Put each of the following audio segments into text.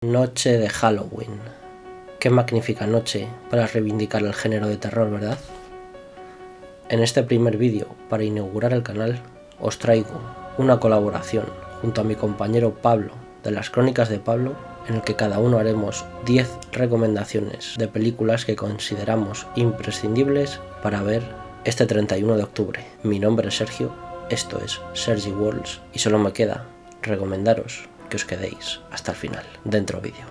Noche de Halloween. Qué magnífica noche para reivindicar el género de terror, ¿verdad? En este primer vídeo, para inaugurar el canal, os traigo una colaboración junto a mi compañero Pablo de las Crónicas de Pablo, en el que cada uno haremos 10 recomendaciones de películas que consideramos imprescindibles para ver este 31 de octubre. Mi nombre es Sergio, esto es Sergi Walls y solo me queda recomendaros que os quedéis hasta el final. Dentro vídeo.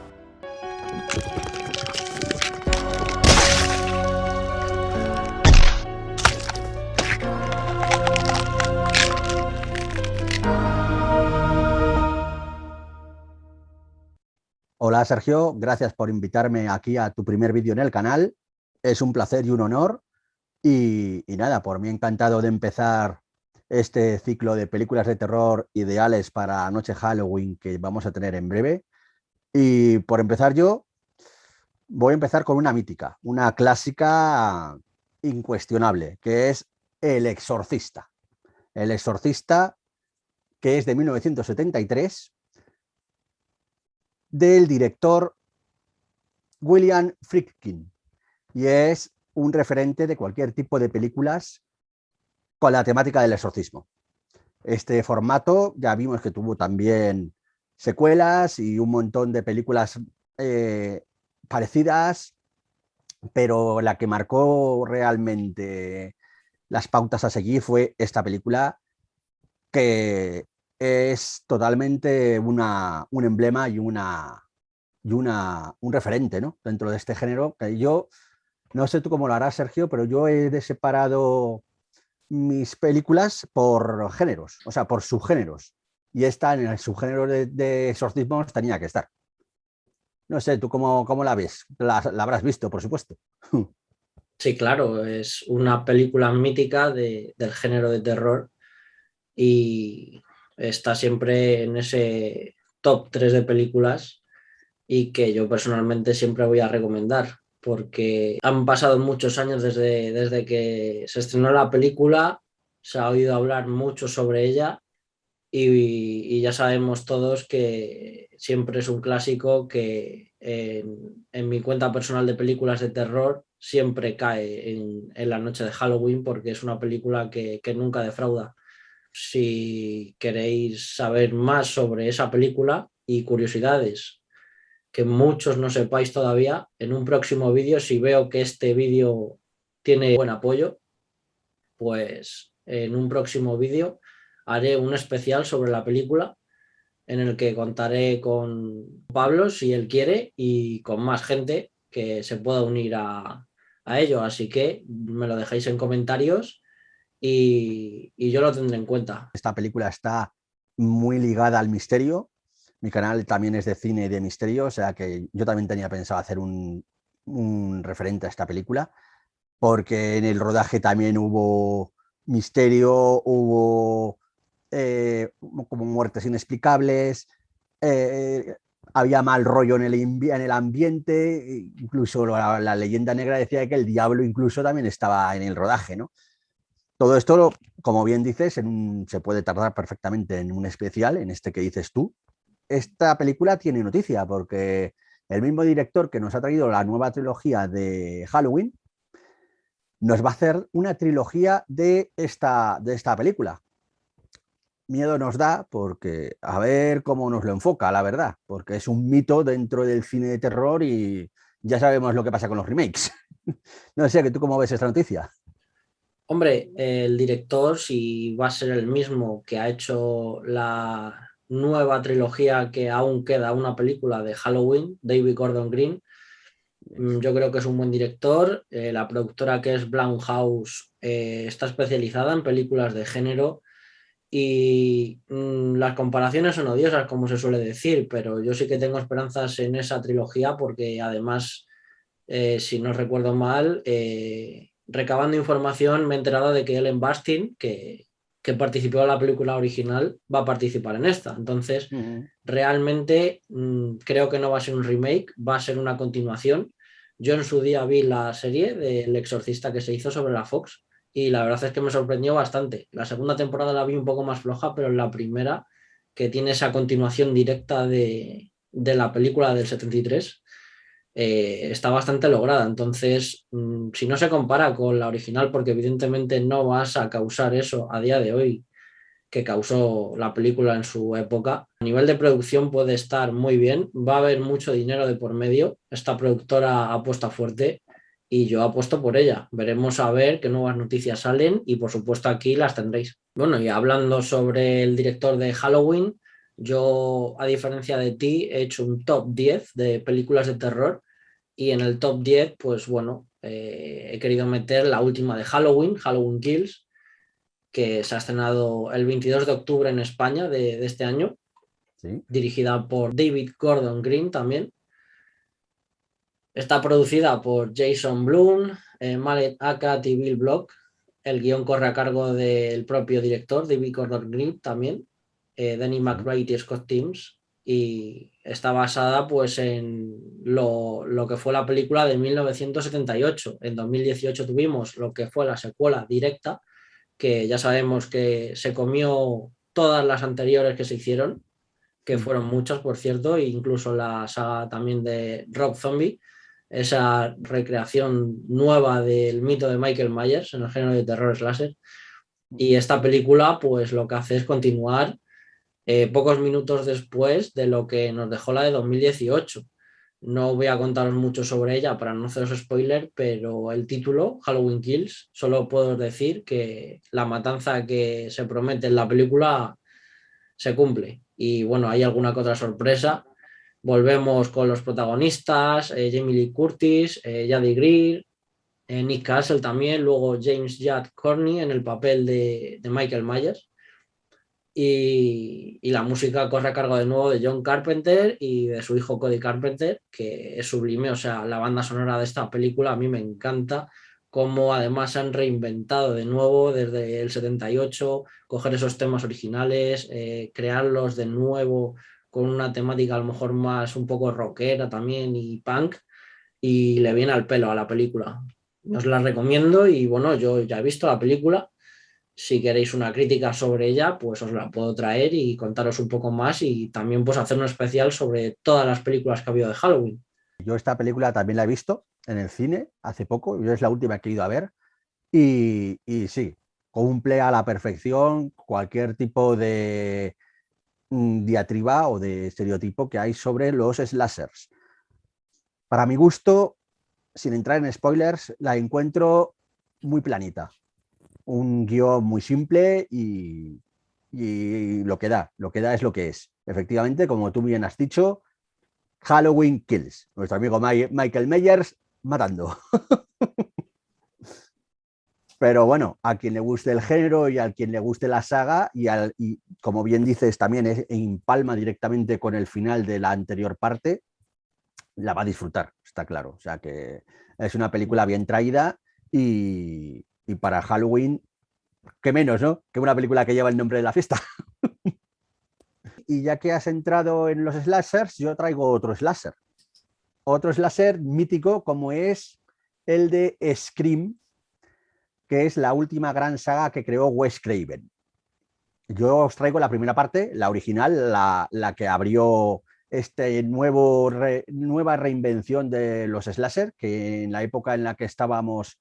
Hola Sergio, gracias por invitarme aquí a tu primer vídeo en el canal. Es un placer y un honor. Y nada, por mí encantado de empezar este ciclo de películas de terror ideales para Noche Halloween que vamos a tener en breve. Y por empezar yo, voy a empezar con una mítica, una clásica incuestionable, que es El Exorcista. El Exorcista, que es de 1973, del director William Friedkin. Y es un referente de cualquier tipo de películas con la temática del exorcismo. Este formato ya vimos que tuvo también secuelas y un montón de películas parecidas, pero la que marcó realmente las pautas a seguir fue esta película, que es totalmente un emblema un referente, ¿no?, dentro de este género, que yo no sé tú cómo lo harás, Sergio, pero yo he separado mis películas por géneros, o sea, por subgéneros. Y esta en el subgénero de exorcismos tenía que estar. No sé, ¿tú cómo la ves? La habrás visto, por supuesto. Sí, claro, es una película mítica del género de terror y está siempre en ese top 3 de películas y que yo personalmente siempre voy a recomendar porque han pasado muchos años desde que se estrenó la película, se ha oído hablar mucho sobre ella y ya sabemos todos que siempre es un clásico que en mi cuenta personal de películas de terror siempre cae en la noche de Halloween porque es una película que nunca defrauda. Si queréis saber más sobre esa película y curiosidades que muchos no sepáis todavía, en un próximo vídeo, si veo que este vídeo tiene buen apoyo, pues en un próximo vídeo haré un especial sobre la película en el que contaré con Pablo, si él quiere, y con más gente que se pueda unir a ello. Así que me lo dejáis en comentarios y yo lo tendré en cuenta. Esta película está muy ligada al misterio. Mi canal también es de cine y de misterio, o sea que yo también tenía pensado hacer un referente a esta película, porque en el rodaje también hubo misterio, hubo como muertes inexplicables, eh, había mal rollo en el ambiente, incluso la leyenda negra decía que el diablo incluso también estaba en el rodaje, ¿no? Todo esto, como bien dices, se puede tardar perfectamente en un especial, en este que dices tú. Esta película tiene noticia porque el mismo director que nos ha traído la nueva trilogía de Halloween nos va a hacer una trilogía de esta película. Miedo nos da porque a ver cómo nos lo enfoca, la verdad, porque es un mito dentro del cine de terror y ya sabemos lo que pasa con los remakes. No sé, ¿que tú cómo ves esta noticia? Hombre, el director, si va a ser el mismo que ha hecho la nueva trilogía que aún queda una película de Halloween, David Gordon Green, yo creo que es un buen director. La productora, que es Blumhouse, está especializada en películas de género y las comparaciones son odiosas, como se suele decir, pero yo sí que tengo esperanzas en esa trilogía porque además, si no recuerdo mal, recabando información me he enterado de que Ellen Burstyn, que participó en la película original, va a participar en esta. Entonces, Uh -huh. realmente creo que no va a ser un remake, va a ser una continuación. Yo en su día vi la serie del Exorcista que se hizo sobre la Fox y la verdad es que me sorprendió bastante. La segunda temporada la vi un poco más floja, pero en la primera, que tiene esa continuación directa de la película del 73 está bastante lograda. Entonces, si no se compara con la original, porque evidentemente no vas a causar eso a día de hoy que causó la película en su época, a nivel de producción puede estar muy bien, va a haber mucho dinero de por medio, esta productora apuesta fuerte y yo apuesto por ella. Veremos a ver qué nuevas noticias salen y por supuesto aquí las tendréis. Bueno, y hablando sobre el director de Halloween, yo, a diferencia de ti, he hecho un top 10 de películas de terror y en el top 10, pues bueno, he querido meter la última de Halloween, Halloween Kills, que se ha estrenado el 22 de octubre en España de este año, ¿Sí? dirigida por David Gordon Green también. Está producida por Jason Blum, Malek Akkad y Bill Block. El guión corre a cargo del propio director, David Gordon Green también, Danny ¿Sí? McBride y Scott Teems, y está basada pues en lo que fue la película de 1978. En 2018 tuvimos lo que fue la secuela directa, que ya sabemos que se comió todas las anteriores que se hicieron, que Mm. fueron muchas, por cierto, e incluso la saga también de Rob Zombie, esa recreación nueva del mito de Michael Myers en el género de terror slasher. Y esta película, pues lo que hace es continuar pocos minutos después de lo que nos dejó la de 2018. No voy a contaros mucho sobre ella para no haceros spoiler, pero el título, Halloween Kills, solo puedo decir que la matanza que se promete en la película se cumple. Y bueno, hay alguna que otra sorpresa. Volvemos con los protagonistas, Jamie Lee Curtis, Jade Greer, Nick Castle también, luego James Judd Corney en el papel de Michael Myers. Y la música corre a cargo de nuevo de John Carpenter y de su hijo Cody Carpenter, que es sublime. O sea, la banda sonora de esta película a mí me encanta, cómo además se han reinventado de nuevo desde el 78, coger esos temas originales, crearlos de nuevo con una temática a lo mejor más un poco rockera también y punk, y le viene al pelo a la película. Os la recomiendo y bueno, yo ya he visto la película. Si queréis una crítica sobre ella, pues os la puedo traer y contaros un poco más y también pues hacer un especial sobre todas las películas que ha habido de Halloween. Yo esta película también la he visto en el cine hace poco, yo es la última que he ido a ver y sí, cumple a la perfección cualquier tipo de diatriba o de estereotipo que hay sobre los slashers. Para mi gusto, sin entrar en spoilers, la encuentro muy planita. Un guión muy simple y lo que da es lo que es. Efectivamente, como tú bien has dicho, Halloween Kills. Nuestro amigo Michael Myers matando. Pero bueno, a quien le guste el género y a quien le guste la saga, y como bien dices, también empalma directamente con el final de la anterior parte, la va a disfrutar, está claro. O sea que es una película bien traída y para Halloween, qué menos, ¿no? Que una película que lleva el nombre de la fiesta. Y ya que has entrado en los slashers, yo traigo otro slasher. Otro slasher mítico como es el de Scream, que es la última gran saga que creó Wes Craven. Yo os traigo la primera parte, la original, la que abrió nueva reinvención de los slasher, que en la época en la que estábamos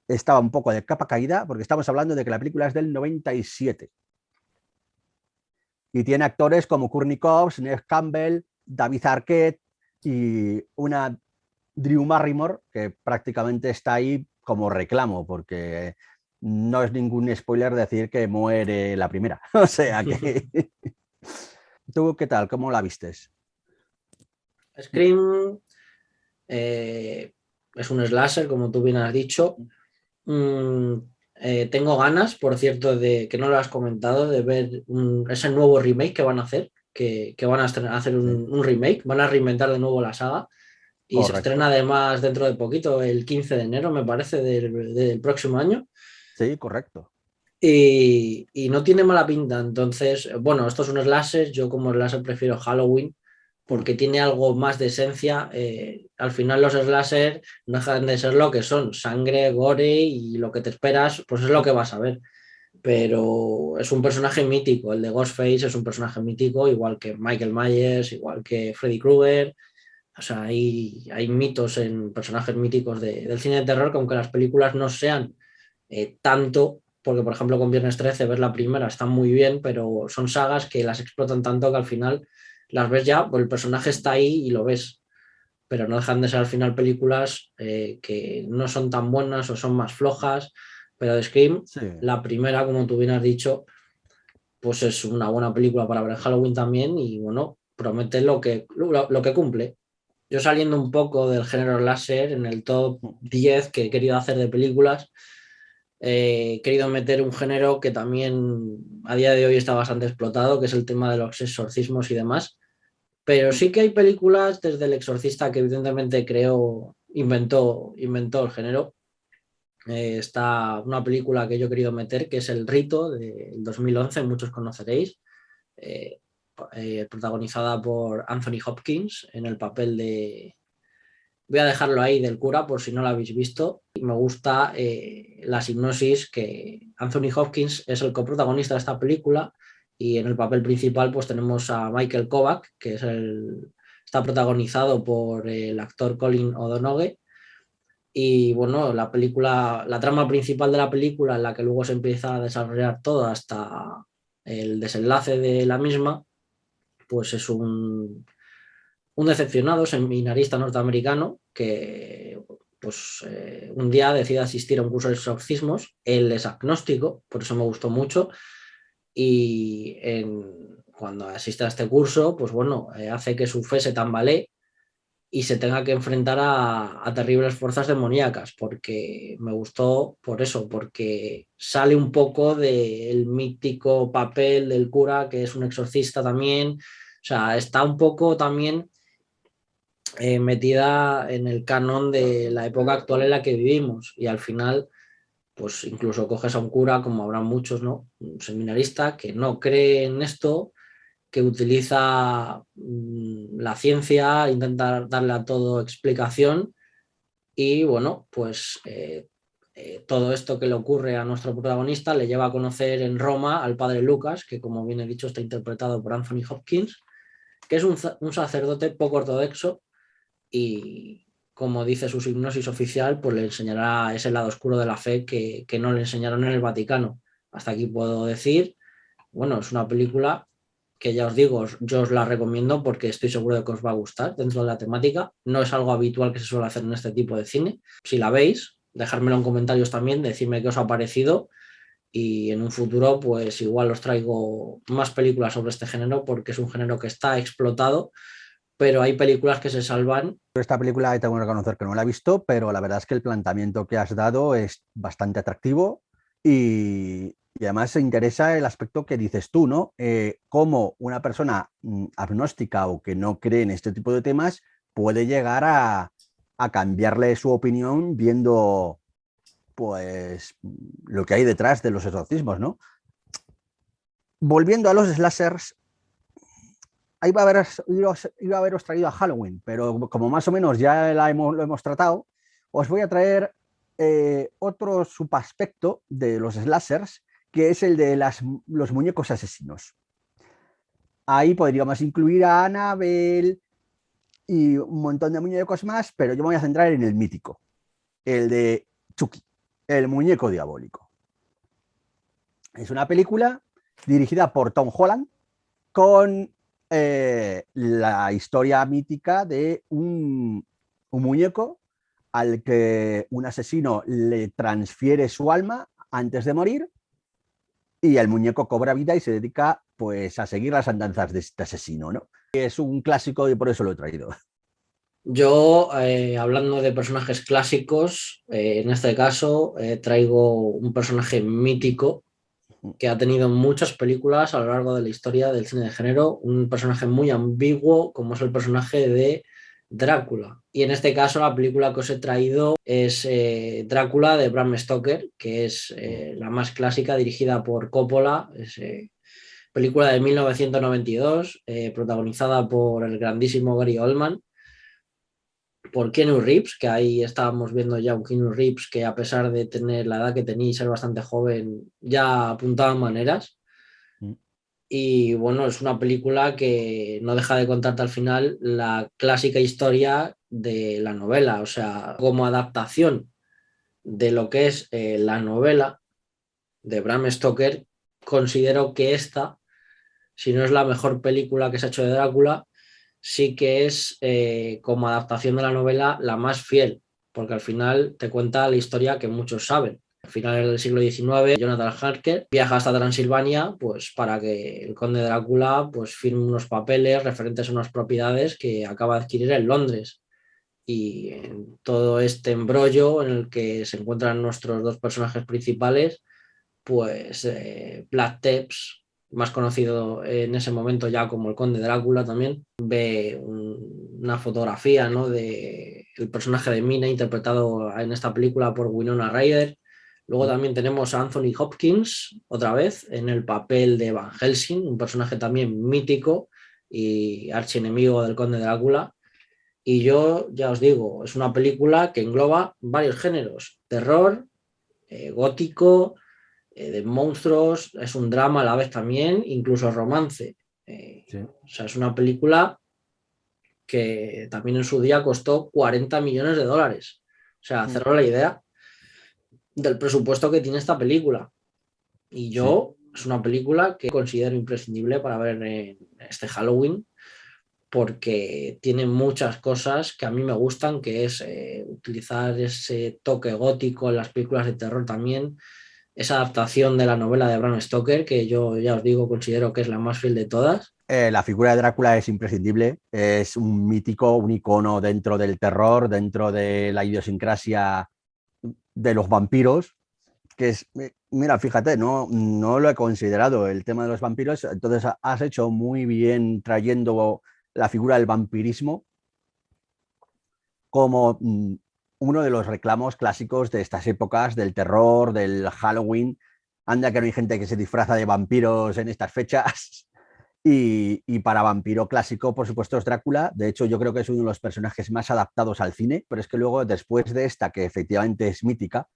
estaba un poco de capa caída, porque estamos hablando de que la película es del 97. Y tiene actores como Courtney Cox, Neve Campbell, David Arquette y una Drew Barrymore, que prácticamente está ahí como reclamo, porque no es ningún spoiler decir que muere la primera. O sea que... ¿Tú qué tal? ¿Cómo la vistes? Scream es un slasher, como tú bien has dicho. Mm, tengo ganas, por cierto, de que no lo has comentado, de ver ese nuevo remake que van a hacer, que van a hacer Sí, un remake, van a reinventar de nuevo la saga y se estrena correcto. además dentro de poquito, el 15 de enero, me parece, del próximo año. Sí, correcto. Y no tiene mala pinta. Entonces, bueno, esto es un slasher. Yo como slasher prefiero Halloween Mm. porque tiene algo más de esencia. Al final los slasher no dejan de ser lo que son, sangre, gore y lo que te esperas, pues es lo que vas a ver. pero es un personaje mítico. El de Ghostface es un personaje mítico, igual que Michael Myers, igual que Freddy Krueger. O sea, hay mitos en personajes míticos del cine de terror que aunque las películas no sean tanto, porque por ejemplo con Viernes 13 ves la primera, están muy bien, pero son sagas que las explotan tanto que al final las ves ya, pues el personaje está ahí y lo ves, pero no dejan de ser al final películas que no son tan buenas o son más flojas, pero de Scream, Sí, la primera, como tú bien has dicho, pues es una buena película para ver en Halloween también y bueno, promete lo que cumple. Yo saliendo un poco del género láser, en el top 10 que he querido hacer de películas, he querido meter un género que también a día de hoy está bastante explotado, que es el tema de los exorcismos y demás. Pero sí que hay películas desde El Exorcista que evidentemente inventó el género. Está una película que yo he querido meter, que es El Rito, del 2011, muchos conoceréis, eh, protagonizada por Anthony Hopkins en el papel de... Voy a dejarlo ahí del cura por si no lo habéis visto. Me gusta la hipnosis que Anthony Hopkins es el coprotagonista de esta película y en el papel principal pues tenemos a Michael Kovac, que está protagonizado por el actor Colin O'Donoghue. Y bueno, la trama principal de la película, en la que luego se empieza a desarrollar todo hasta el desenlace de la misma, pues es un decepcionado seminarista norteamericano que pues un día decide asistir a un curso de exorcismos. Él es agnóstico, por eso me gustó mucho. Y cuando asiste a este curso, pues bueno, hace que su fe se tambalee y se tenga que enfrentar a terribles fuerzas demoníacas, porque me gustó por eso, porque sale un poco del mítico papel del cura, que es un exorcista también. O sea, está un poco también metida en el canon de la época actual en la que vivimos y al final pues incluso coges a un cura, como habrá muchos, ¿no? Un seminarista que no cree en esto, que utiliza la ciencia, intenta darle a todo explicación y bueno, pues todo esto que le ocurre a nuestro protagonista le lleva a conocer en Roma al padre Lucas, que como bien he dicho está interpretado por Anthony Hopkins, que es un sacerdote poco ortodoxo y como dice su hipnosis oficial, pues le enseñará ese lado oscuro de la fe que no le enseñaron en el Vaticano. Hasta aquí puedo decir, bueno, es una película que ya os digo, yo os la recomiendo porque estoy seguro de que os va a gustar dentro de la temática. No es algo habitual que se suele hacer en este tipo de cine. Si la veis, dejármelo en comentarios también, decidme qué os ha parecido y en un futuro pues igual os traigo más películas sobre este género porque es un género que está explotado, pero hay películas que se salvan. esta película tengo que reconocer que no la he visto, pero la verdad es que el planteamiento que has dado es bastante atractivo y además se interesa el aspecto que dices tú, ¿no? Cómo una persona agnóstica o que no cree en este tipo de temas puede llegar a cambiarle su opinión viendo pues lo que hay detrás de los exorcismos, ¿no? Volviendo a los slashers, iba a haberos traído a Halloween, pero como más o menos ya lo hemos tratado, os voy a traer otro subaspecto de los slashers, que es el de los muñecos asesinos. Ahí podríamos incluir a Annabelle y un montón de muñecos más, pero yo me voy a centrar en el mítico, el de Chucky, el muñeco diabólico. Es una película dirigida por Tom Holland con la historia mítica de un muñeco al que un asesino le transfiere su alma antes de morir y el muñeco cobra vida y se dedica pues a seguir las andanzas de este asesino, ¿no? Es un clásico y por eso lo he traído. Yo, hablando de personajes clásicos, en este caso traigo un personaje mítico que ha tenido muchas películas a lo largo de la historia del cine de género, un personaje muy ambiguo como es el personaje de Drácula. Y en este caso la película que os he traído es Drácula de Bram Stoker, que es la más clásica, dirigida por Coppola, es película de 1992, protagonizada por el grandísimo Gary Oldman. por Keanu Reeves, que ahí estábamos viendo ya un Keanu Reeves que a pesar de tener la edad que tenía y ser bastante joven, ya apuntaba maneras. Mm. Y bueno, es una película que no deja de contarte al final la clásica historia de la novela, o sea, como adaptación de lo que es la novela de Bram Stoker, considero que esta, si no es la mejor película que se ha hecho de Drácula, sí que es como adaptación de la novela la más fiel, porque al final te cuenta la historia que muchos saben. A finales del siglo XIX, Jonathan Harker viaja hasta Transilvania pues, para que el conde Drácula pues, firme unos papeles referentes a unas propiedades que acaba de adquirir en Londres. Y en todo este embrollo en el que se encuentran nuestros dos personajes principales, pues Vlad Tepes, más conocido en ese momento ya como el Conde Drácula también, ve una fotografía, ¿no?, de el personaje de Mina interpretado en esta película por Winona Ryder. Luego Mm. también tenemos a Anthony Hopkins, otra vez, en el papel de Van Helsing, un personaje también mítico y archienemigo del Conde Drácula. Y yo ya os digo, es una película que engloba varios géneros: terror, gótico, de monstruos, es un drama a la vez también, incluso romance. Sí. O sea, es una película que también en su día costó 40 millones de dólares. O sea, Mm. haceros la idea del presupuesto que tiene esta película. Y Sí. yo, es una película que considero imprescindible para ver en este Halloween, porque tiene muchas cosas que a mí me gustan, que es utilizar ese toque gótico en las películas de terror también, esa adaptación de la novela de Bram Stoker, que yo ya os digo, considero que es la más fiel de todas. La figura de Drácula es imprescindible, es un mítico, un icono dentro del terror, dentro de la idiosincrasia de los vampiros, que es, mira, fíjate, no lo he considerado el tema de los vampiros, entonces has hecho muy bien trayendo la figura del vampirismo como uno de los reclamos clásicos de estas épocas, del terror, del Halloween. Anda que no hay gente que se disfraza de vampiros en estas fechas. Y para vampiro clásico, por supuesto, es Drácula. De hecho, yo creo que es uno de los personajes más adaptados al cine, pero es que luego, después de esta, que efectivamente es mítica,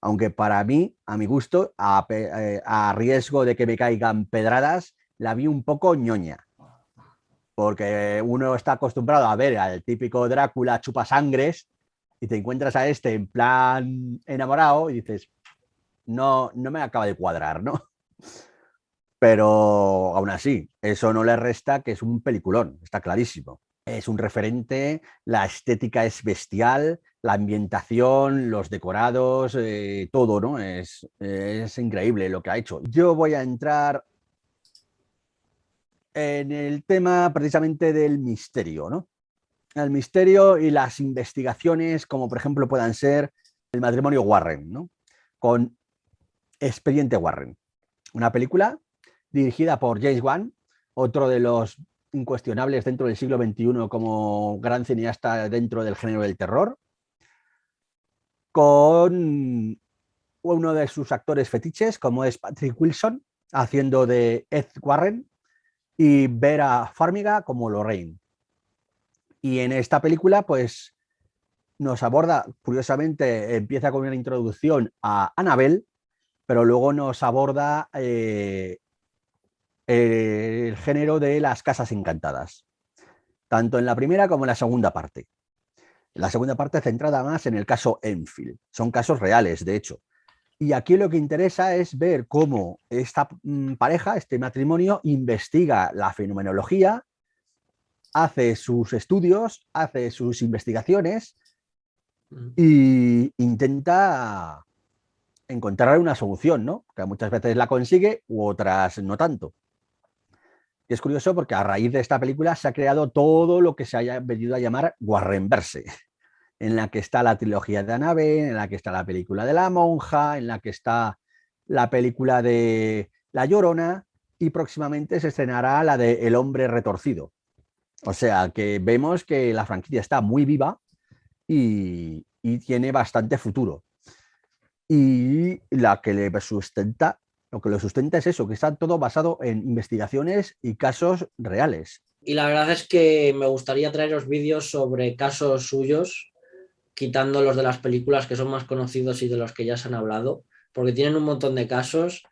aunque para mí, a mi gusto, a riesgo de que me caigan pedradas, la vi un poco ñoña, porque uno está acostumbrado a ver al típico Drácula chupasangres y te encuentras a este en plan enamorado y dices, no, no me acaba de cuadrar, ¿no? Pero aún así, eso no le resta que es un peliculón, está clarísimo. Es un referente, la estética es bestial, la ambientación, los decorados, todo, ¿no? Es increíble lo que ha hecho. Yo voy a entrar en el tema precisamente del misterio, ¿no? El misterio y las investigaciones, como por ejemplo puedan ser el matrimonio Warren, ¿no? Con Expediente Warren, una película dirigida por James Wan, otro de los incuestionables dentro del siglo XXI como gran cineasta dentro del género del terror, con uno de sus actores fetiches, como es Patrick Wilson, haciendo de Ed Warren, y Vera Farmiga como Lorraine. Y en esta película, pues, nos aborda, curiosamente, empieza con una introducción a Annabelle, pero luego nos aborda el género de las casas encantadas, tanto en la primera como en la segunda parte. La segunda parte centrada más en el caso Enfield. Son casos reales, de hecho. Y aquí lo que interesa es ver cómo esta pareja, este matrimonio, investiga la fenomenología, hace sus estudios, hace sus investigaciones e intenta encontrar una solución, ¿no? Que muchas veces la consigue u otras no tanto. Y es curioso porque a raíz de esta película se ha creado todo lo que se haya venido a llamar Warrenverse, en la que está la trilogía de Annabelle, en la que está la película de la monja, en la que está la película de La Llorona, y próximamente se estrenará la de El hombre retorcido. O sea que vemos que la franquicia está muy viva y tiene bastante futuro. Y la que le sustenta, lo que lo sustenta es eso, que está todo basado en investigaciones y casos reales. Y la verdad es que me gustaría traeros vídeos sobre casos suyos, quitando los de las películas que son más conocidos y de los que ya se han hablado, porque tienen un montón de casos.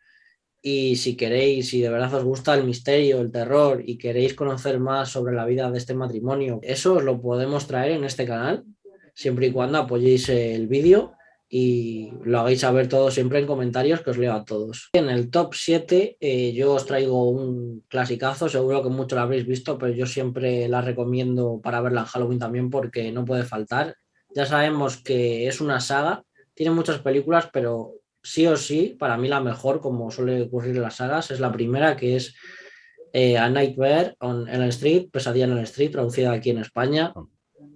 Y si queréis, si de verdad os gusta el misterio, el terror y queréis conocer más sobre la vida de este matrimonio, eso os lo podemos traer en este canal, siempre y cuando apoyéis el vídeo y lo hagáis saber todo siempre en comentarios, que os leo a todos. En el top 7 yo os traigo un clasicazo, seguro que muchos lo habréis visto, pero yo siempre la recomiendo para verla en Halloween también porque no puede faltar. Ya sabemos que es una saga, tiene muchas películas, pero sí o sí, para mí la mejor, como suele ocurrir en las sagas, es la primera, que es A Nightmare on Elm Street, Pesadilla en Elm Street, traducida aquí en España.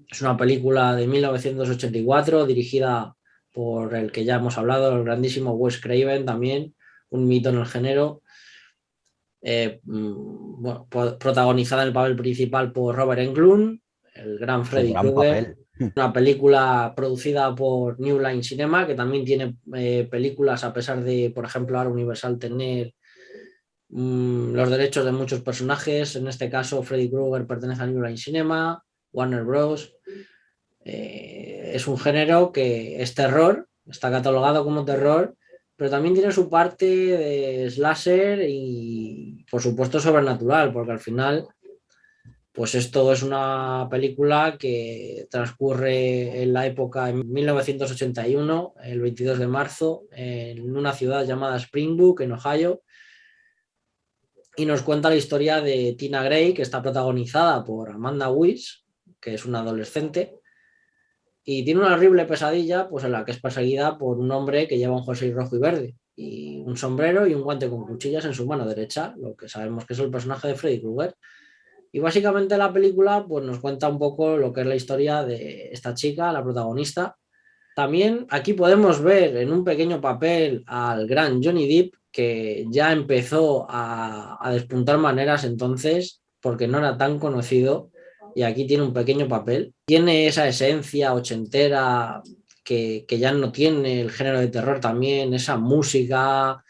Es una película de 1984 dirigida por el que ya hemos hablado, el grandísimo Wes Craven, también un mito en el género. Bueno, protagonizada en el papel principal por Robert Englund, el gran Su Freddy gran Krueger. papel. Una película producida por New Line Cinema, que también tiene películas, a pesar de, por ejemplo, ahora Universal tener los derechos de muchos personajes. En este caso, Freddy Krueger pertenece a New Line Cinema, Warner Bros. Es un género que es terror, está catalogado como terror, pero también tiene su parte de slasher y, por supuesto, sobrenatural, porque al final pues esto es una película que transcurre en la época en 1981, el 22 de marzo, en una ciudad llamada Springbrook, en Ohio, y nos cuenta la historia de Tina Gray, que está protagonizada por Amanda Wyss, que es una adolescente, y tiene una horrible pesadilla, pues en la que es perseguida por un hombre que lleva un jersey rojo y verde, y un sombrero y un guante con cuchillas en su mano derecha, lo que sabemos que es el personaje de Freddy Krueger. Y básicamente la película pues, nos cuenta un poco lo que es la historia de esta chica, la protagonista. También aquí podemos ver en un pequeño papel al gran Johnny Depp, que ya empezó a despuntar maneras entonces, porque no era tan conocido, y aquí tiene un pequeño papel. Tiene esa esencia ochentera que ya no tiene el género de terror también, esa música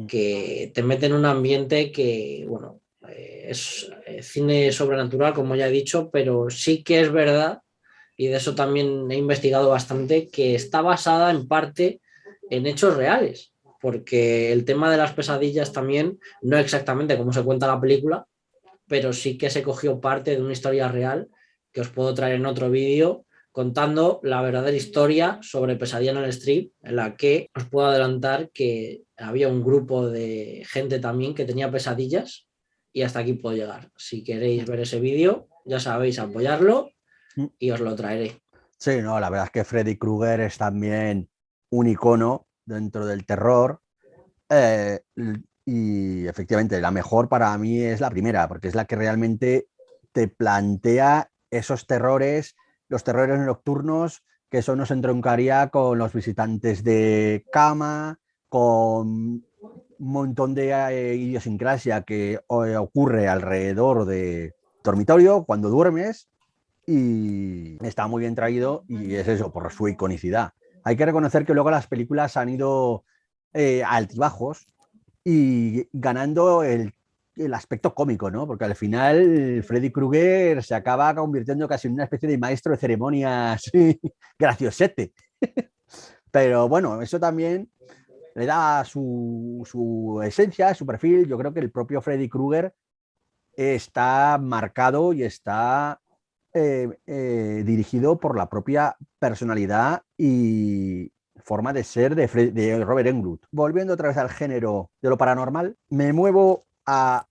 que te mete en un ambiente que, bueno, es cine sobrenatural, como ya he dicho, pero sí que es verdad, y de eso también he investigado bastante, que está basada en parte en hechos reales, porque el tema de las pesadillas también, no exactamente como se cuenta la película, pero sí que se cogió parte de una historia real que os puedo traer en otro vídeo contando la verdadera historia sobre Pesadilla en el Strip, en la que os puedo adelantar que había un grupo de gente también que tenía pesadillas y hasta aquí puedo llegar. Si queréis ver ese vídeo, ya sabéis apoyarlo y os lo traeré. Sí, no, la verdad es que Freddy Krueger es también un icono dentro del terror. eh, y efectivamente, la mejor para mí es la primera, porque es la que realmente te plantea esos terrores, los terrores nocturnos, que eso nos entroncaría con los visitantes de cama, con un montón de idiosincrasia que ocurre alrededor de dormitorio cuando duermes, y está muy bien traído y es eso, por su iconicidad. Hay que reconocer que luego las películas han ido altibajos y ganando el aspecto cómico, ¿no? Porque al final Freddy Krueger se acaba convirtiendo casi en una especie de maestro de ceremonias graciosete. Pero bueno, eso también le da su esencia, su perfil. Yo creo que el propio Freddy Krueger está marcado y está dirigido por la propia personalidad y forma de ser de Robert Englund. Volviendo otra vez al género de lo paranormal, me muevo a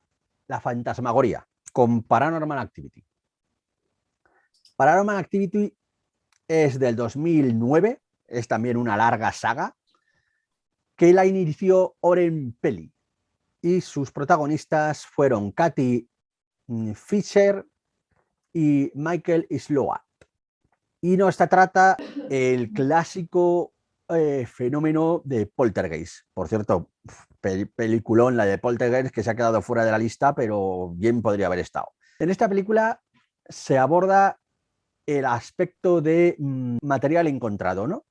la fantasmagoría con Paranormal Activity. Paranormal Activity es del 2009, es también una larga saga que la inició Oren Peli y sus protagonistas fueron Katy Fisher y Michael Sloat. Y nos trata el clásico fenómeno de Poltergeist. Por cierto, peliculón la de Poltergeist que se ha quedado fuera de la lista, pero bien podría haber estado. En esta película se aborda el aspecto de material encontrado, ¿no?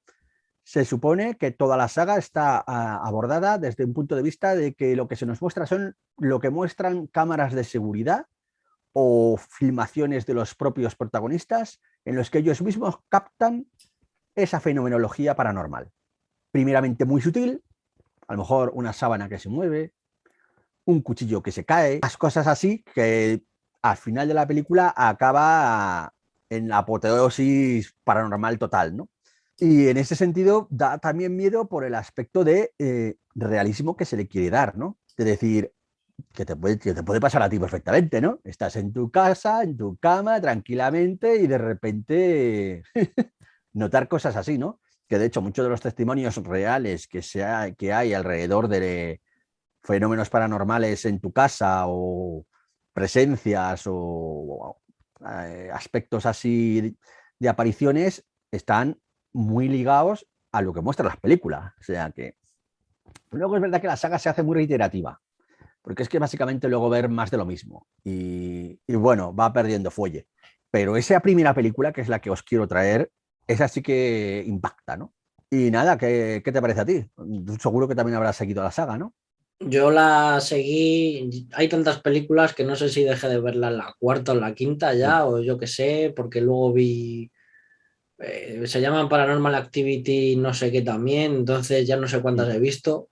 Se supone que toda la saga está abordada desde un punto de vista de que lo que se nos muestra son lo que muestran cámaras de seguridad o filmaciones de los propios protagonistas en los que ellos mismos captan esa fenomenología paranormal. Primeramente muy sutil, a lo mejor una sábana que se mueve, un cuchillo que se cae, las cosas así que al final de la película acaba en la apoteosis paranormal total, ¿no? Y en ese sentido da también miedo por el aspecto de realismo que se le quiere dar, ¿no? Es decir, que te puede pasar a ti perfectamente, ¿no? Estás en tu casa, en tu cama, tranquilamente y de repente notar cosas así, ¿no? Que de hecho muchos de los testimonios reales que hay alrededor de fenómenos paranormales en tu casa o presencias o aspectos así de apariciones están muy ligados a lo que muestran las películas. O sea que luego es verdad que la saga se hace muy reiterativa, porque es que básicamente luego ver más de lo mismo y bueno, va perdiendo fuelle. Pero esa primera película, que es la que os quiero traer, esa sí que impacta, ¿no? Y nada, ¿qué te parece a ti? Tú seguro que también habrás seguido la saga, ¿no? Yo la seguí, hay tantas películas que no sé si dejé de verla en la cuarta o en la quinta Mm. ya, o yo qué sé, porque luego vi, se llaman Paranormal Activity, no sé qué también, entonces ya no sé cuántas Mm. he visto.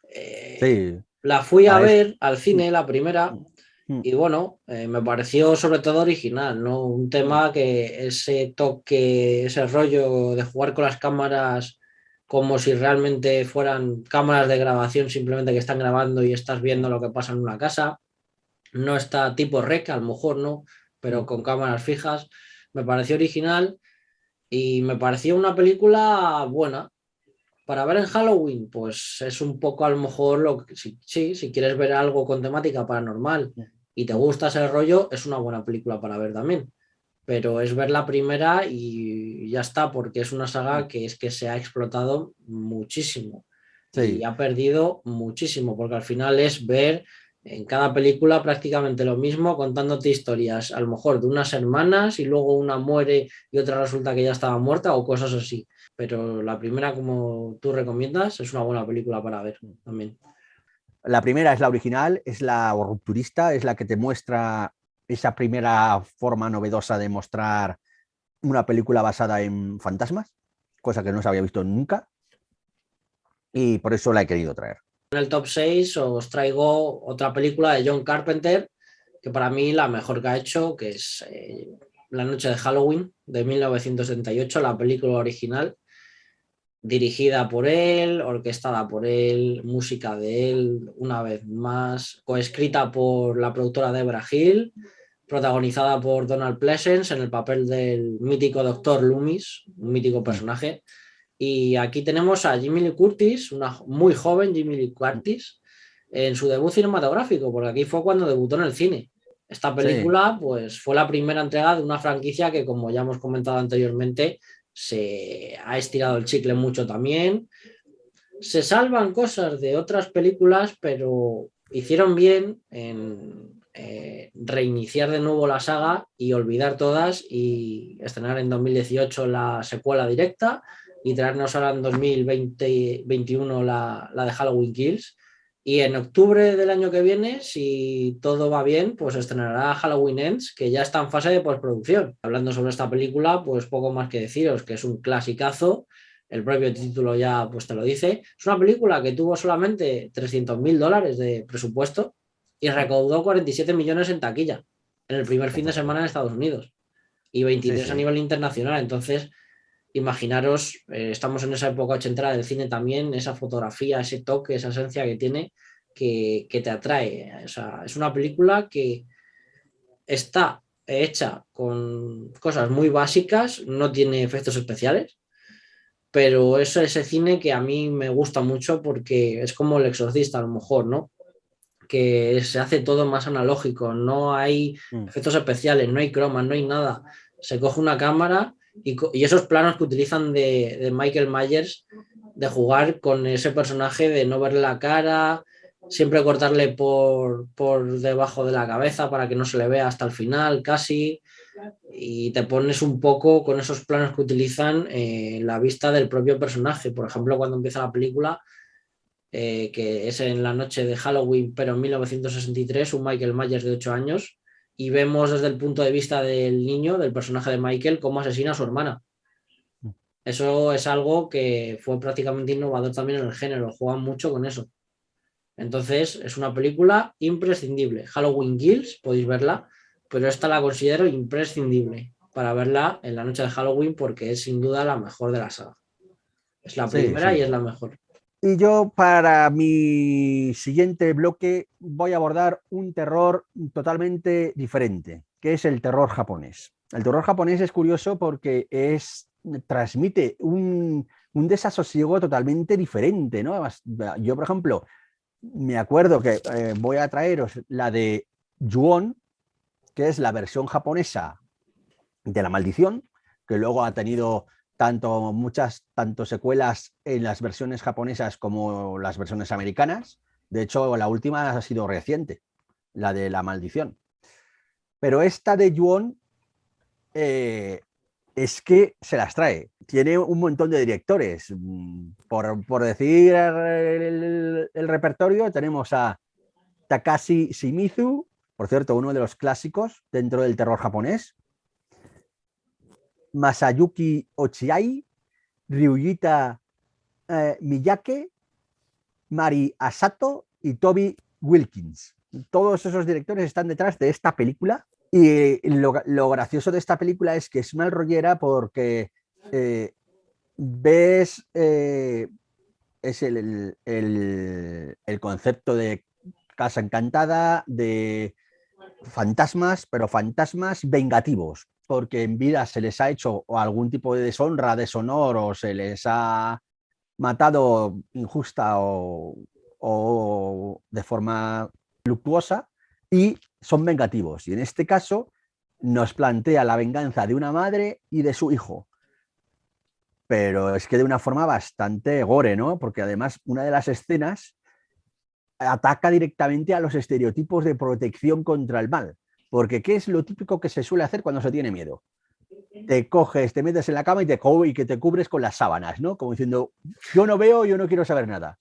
Eh, Sí, la fui a ahora es... ver al Mm, cine, la primera, mm, mm, y bueno, me pareció sobre todo original, ¿no? Un mm, tema que ese toque, ese rollo de jugar con las cámaras como si realmente fueran cámaras de grabación, simplemente que están grabando y estás viendo mm, lo que pasa en una casa. No está tipo rec, a lo mejor no, pero mm. con cámaras fijas. Me pareció original y me pareció una película buena. Para ver en Halloween, pues es un poco a lo mejor lo que, sí, si quieres ver algo con temática paranormal Mm, y te mm. gusta ese rollo, es una buena película para ver también. Pero es ver la primera y ya está, porque es una Mm. saga que es que se ha explotado muchísimo y Sí, ha perdido muchísimo, porque al final es ver en cada película prácticamente lo mismo, contándote historias, a lo mejor de unas hermanas y luego una muere y otra resulta que ya estaba muerta o cosas así. Pero la primera, como tú recomiendas, es una buena película para ver también. la primera es la original, es la rupturista, es la que te muestra esa primera forma novedosa de mostrar una película basada en fantasmas, cosa que no se había visto nunca, y por eso la he querido traer. En el top 6 os traigo otra película de John Carpenter, que para mí la mejor que ha hecho, que es La noche de Halloween de 1978, la película original, dirigida por él, orquestada por él, música de él, una vez más, coescrita por la productora Debra Hill, protagonizada por Donald Pleasence en el papel del mítico Doctor Loomis, un mítico Mm, personaje. Y aquí tenemos a Jamie Lee Curtis, una muy joven Jamie Lee mm. Curtis, en su debut cinematográfico, porque aquí fue cuando debutó en el cine. Esta Sí, película, pues, fue la primera entrega de una franquicia que, como ya hemos comentado anteriormente, se ha estirado el chicle mucho también. Se salvan cosas de otras películas, pero hicieron bien en reiniciar de nuevo la saga y olvidar todas y estrenar en 2018 la secuela directa y traernos ahora en 2021 la de Halloween Kills. Y en octubre del año que viene, si todo va bien, pues estrenará Halloween Ends, que ya está en fase de postproducción. Hablando sobre esta película, pues poco más que deciros, que es un clasicazo, el propio título ya pues te lo dice. Es una película que tuvo solamente $300.000 de presupuesto y recaudó 47 millones en taquilla en el primer fin de semana en Estados Unidos y sí, 23 a sí, nivel internacional. Entonces, imaginaros, estamos en esa época ochentera del cine también, esa fotografía, ese toque, esa esencia que tiene que te atrae. O sea, es una película que está hecha con cosas muy básicas, no tiene efectos especiales, pero es ese cine que a mí me gusta mucho porque es como El Exorcista, a lo mejor, ¿no? Que se hace todo más analógico, no hay mm, efectos especiales, no hay cromas, no hay nada. Se coge una cámara y esos planos que utilizan de Michael Myers, de jugar con ese personaje, de no verle la cara, siempre cortarle por debajo de la cabeza para que no se le vea hasta el final casi y te pones un poco con esos planos que utilizan la vista del propio personaje. Por ejemplo, cuando empieza la película, que es en la noche de Halloween, pero en 1963, un Michael Myers de 8 años, y vemos desde el punto de vista del niño, del personaje de Michael, cómo asesina a su hermana. Eso es algo que fue prácticamente innovador también en el género, juegan mucho con eso. Entonces, es una película imprescindible. Halloween Kills, podéis verla, pero esta la considero imprescindible para verla en la noche de Halloween porque es sin duda la mejor de la saga. Es la Sí, primera y sí. es la mejor. Y yo para mi siguiente bloque voy a abordar un terror totalmente diferente, que es el terror japonés. El terror japonés es curioso porque transmite un desasosiego totalmente diferente, ¿no? Yo, por ejemplo, me acuerdo que voy a traeros la de Ju-On, que es la versión japonesa de La Maldición, que luego ha tenido tanto secuelas en las versiones japonesas como las versiones americanas. De hecho, la última ha sido reciente, la de La Maldición. Pero esta de Ju-On es que se las trae. Tiene un montón de directores. Por decir el repertorio, tenemos a Takashi Shimizu, por cierto, uno de los clásicos dentro del terror japonés, Masayuki Ochiai, Ryujita Miyake, Mari Asato y Toby Wilkins. Todos esos directores están detrás de esta película y lo gracioso de esta película es que es mal rollera porque ves es el concepto de casa encantada, de fantasmas, pero fantasmas vengativos, porque en vida se les ha hecho algún tipo de deshonra, deshonor, o se les ha matado injusta o de forma luctuosa, y son vengativos. Y en este caso nos plantea la venganza de una madre y de su hijo. Pero es que de una forma bastante gore, ¿no? Porque además una de las escenas ataca directamente a los estereotipos de protección contra el mal. Porque ¿qué es lo típico que se suele hacer cuando se tiene miedo? Te coges, te metes en la cama y que te cubres con las sábanas, ¿no? Como diciendo, yo no veo, yo no quiero saber nada.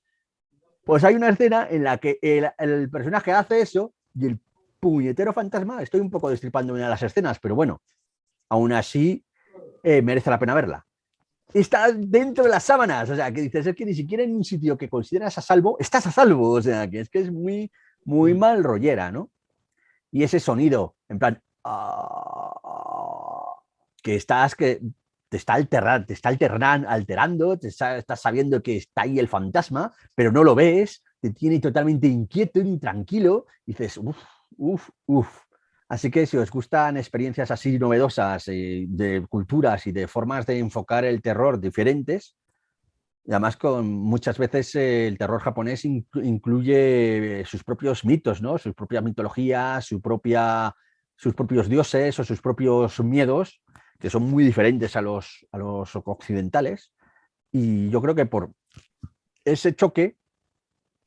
Pues hay una escena en la que el personaje hace eso y el puñetero fantasma, estoy un poco destripando una de las escenas, pero bueno, aún así merece la pena verla. Está dentro de las sábanas, o sea, que dices, es que ni siquiera en un sitio que consideras a salvo, estás a salvo, o sea, que es muy, muy mal rollera, ¿no? Y ese sonido, en plan, que te está alterando, estás sabiendo que está ahí el fantasma, pero no lo ves, te tiene totalmente inquieto, intranquilo, y dices, uff, uff, uff. Así que si os gustan experiencias así novedosas de culturas y de formas de enfocar el terror diferentes, y además con muchas veces el terror japonés incluye sus propios mitos, ¿no? Sus propias mitologías, sus propios dioses o sus propios miedos, que son muy diferentes a los occidentales. Y yo creo que por ese choque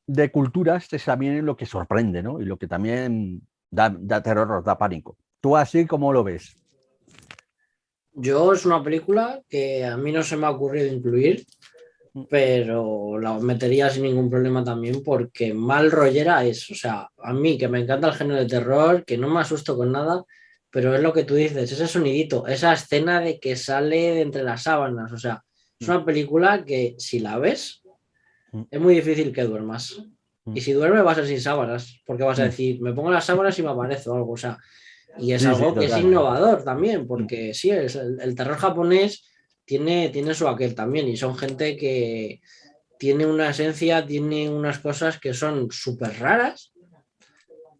de culturas es también lo que sorprende, ¿no? Y lo que también da terror, da pánico. ¿Tú así cómo lo ves? Yo es una película que a mí no se me ha ocurrido incluir, pero la metería sin ningún problema también porque mal rollera es, o sea, a mí que me encanta el género de terror, que no me asusto con nada, pero es lo que tú dices, ese sonidito, esa escena de que sale de entre las sábanas, o sea, es una película que si la ves es muy difícil que duermas. Y si duermes vas a ser sin sábanas, porque vas a decir, me pongo las sábanas y me aparece algo, o sea, y es Sí, sí, algo que es total. innovador también, porque sí, el terror japonés tiene su aquel también, y son gente que tiene una esencia, tiene unas cosas que son súper raras,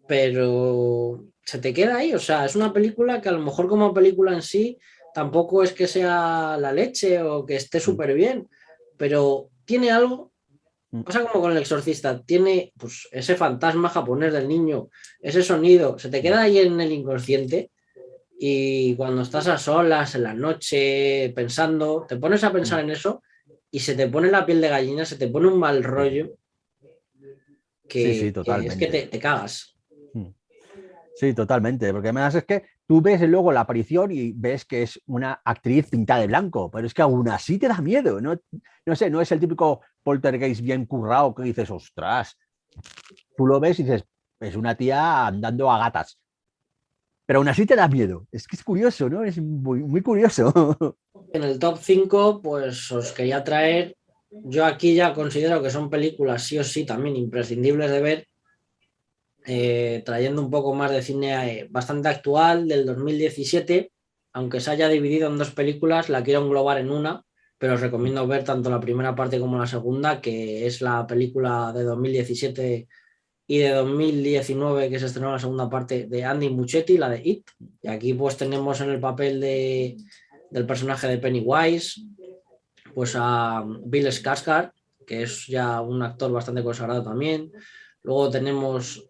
pero se te queda ahí, o sea, es una película que a lo mejor como película en sí tampoco es que sea la leche o que esté súper bien, pero tiene algo. Pasa como con el exorcista, tiene pues ese fantasma japonés del niño, ese sonido, se te queda ahí en el inconsciente y cuando estás a solas, en la noche, pensando, te pones a pensar en eso y se te pone la piel de gallina, se te pone un mal rollo Sí, sí, que es que totalmente. te cagas. Sí, totalmente, porque además es que tú ves luego la aparición y ves que es una actriz pintada de blanco, pero es que aún así te da miedo, ¿no? No sé, no es el típico poltergeist bien currado que dices, ostras, tú lo ves y dices, es una tía andando a gatas, pero aún así te da miedo. Es que es curioso, ¿no? Es muy, muy curioso. En el top 5, pues os quería traer, yo aquí ya considero que son películas sí o sí también imprescindibles de ver, trayendo un poco más de cine bastante actual, del 2017, aunque se haya dividido en dos películas, la quiero englobar en una, pero os recomiendo ver tanto la primera parte como la segunda, que es la película de 2017 y de 2019 que se estrenó la segunda parte de Andy Muschietti, la de It. Y aquí pues tenemos en el papel del personaje de Pennywise, pues a Bill Skarsgård, que es ya un actor bastante consagrado también. Luego tenemos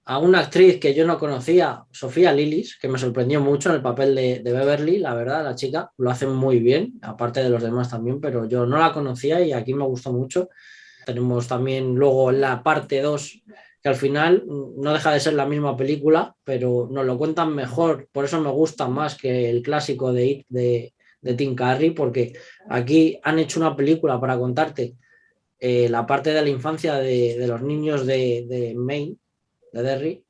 a una actriz que yo no conocía, Sofía Lillis, que me sorprendió mucho en el papel de Beverly, la verdad, la chica lo hace muy bien, aparte de los demás también, pero yo no la conocía y aquí me gustó mucho. Tenemos también luego la parte 2 que al final no deja de ser la misma película, pero nos lo cuentan mejor, por eso me gusta más que el clásico de It de Tim Curry, porque aquí han hecho una película para contarte la parte de la infancia de los niños de Maine, de Derry,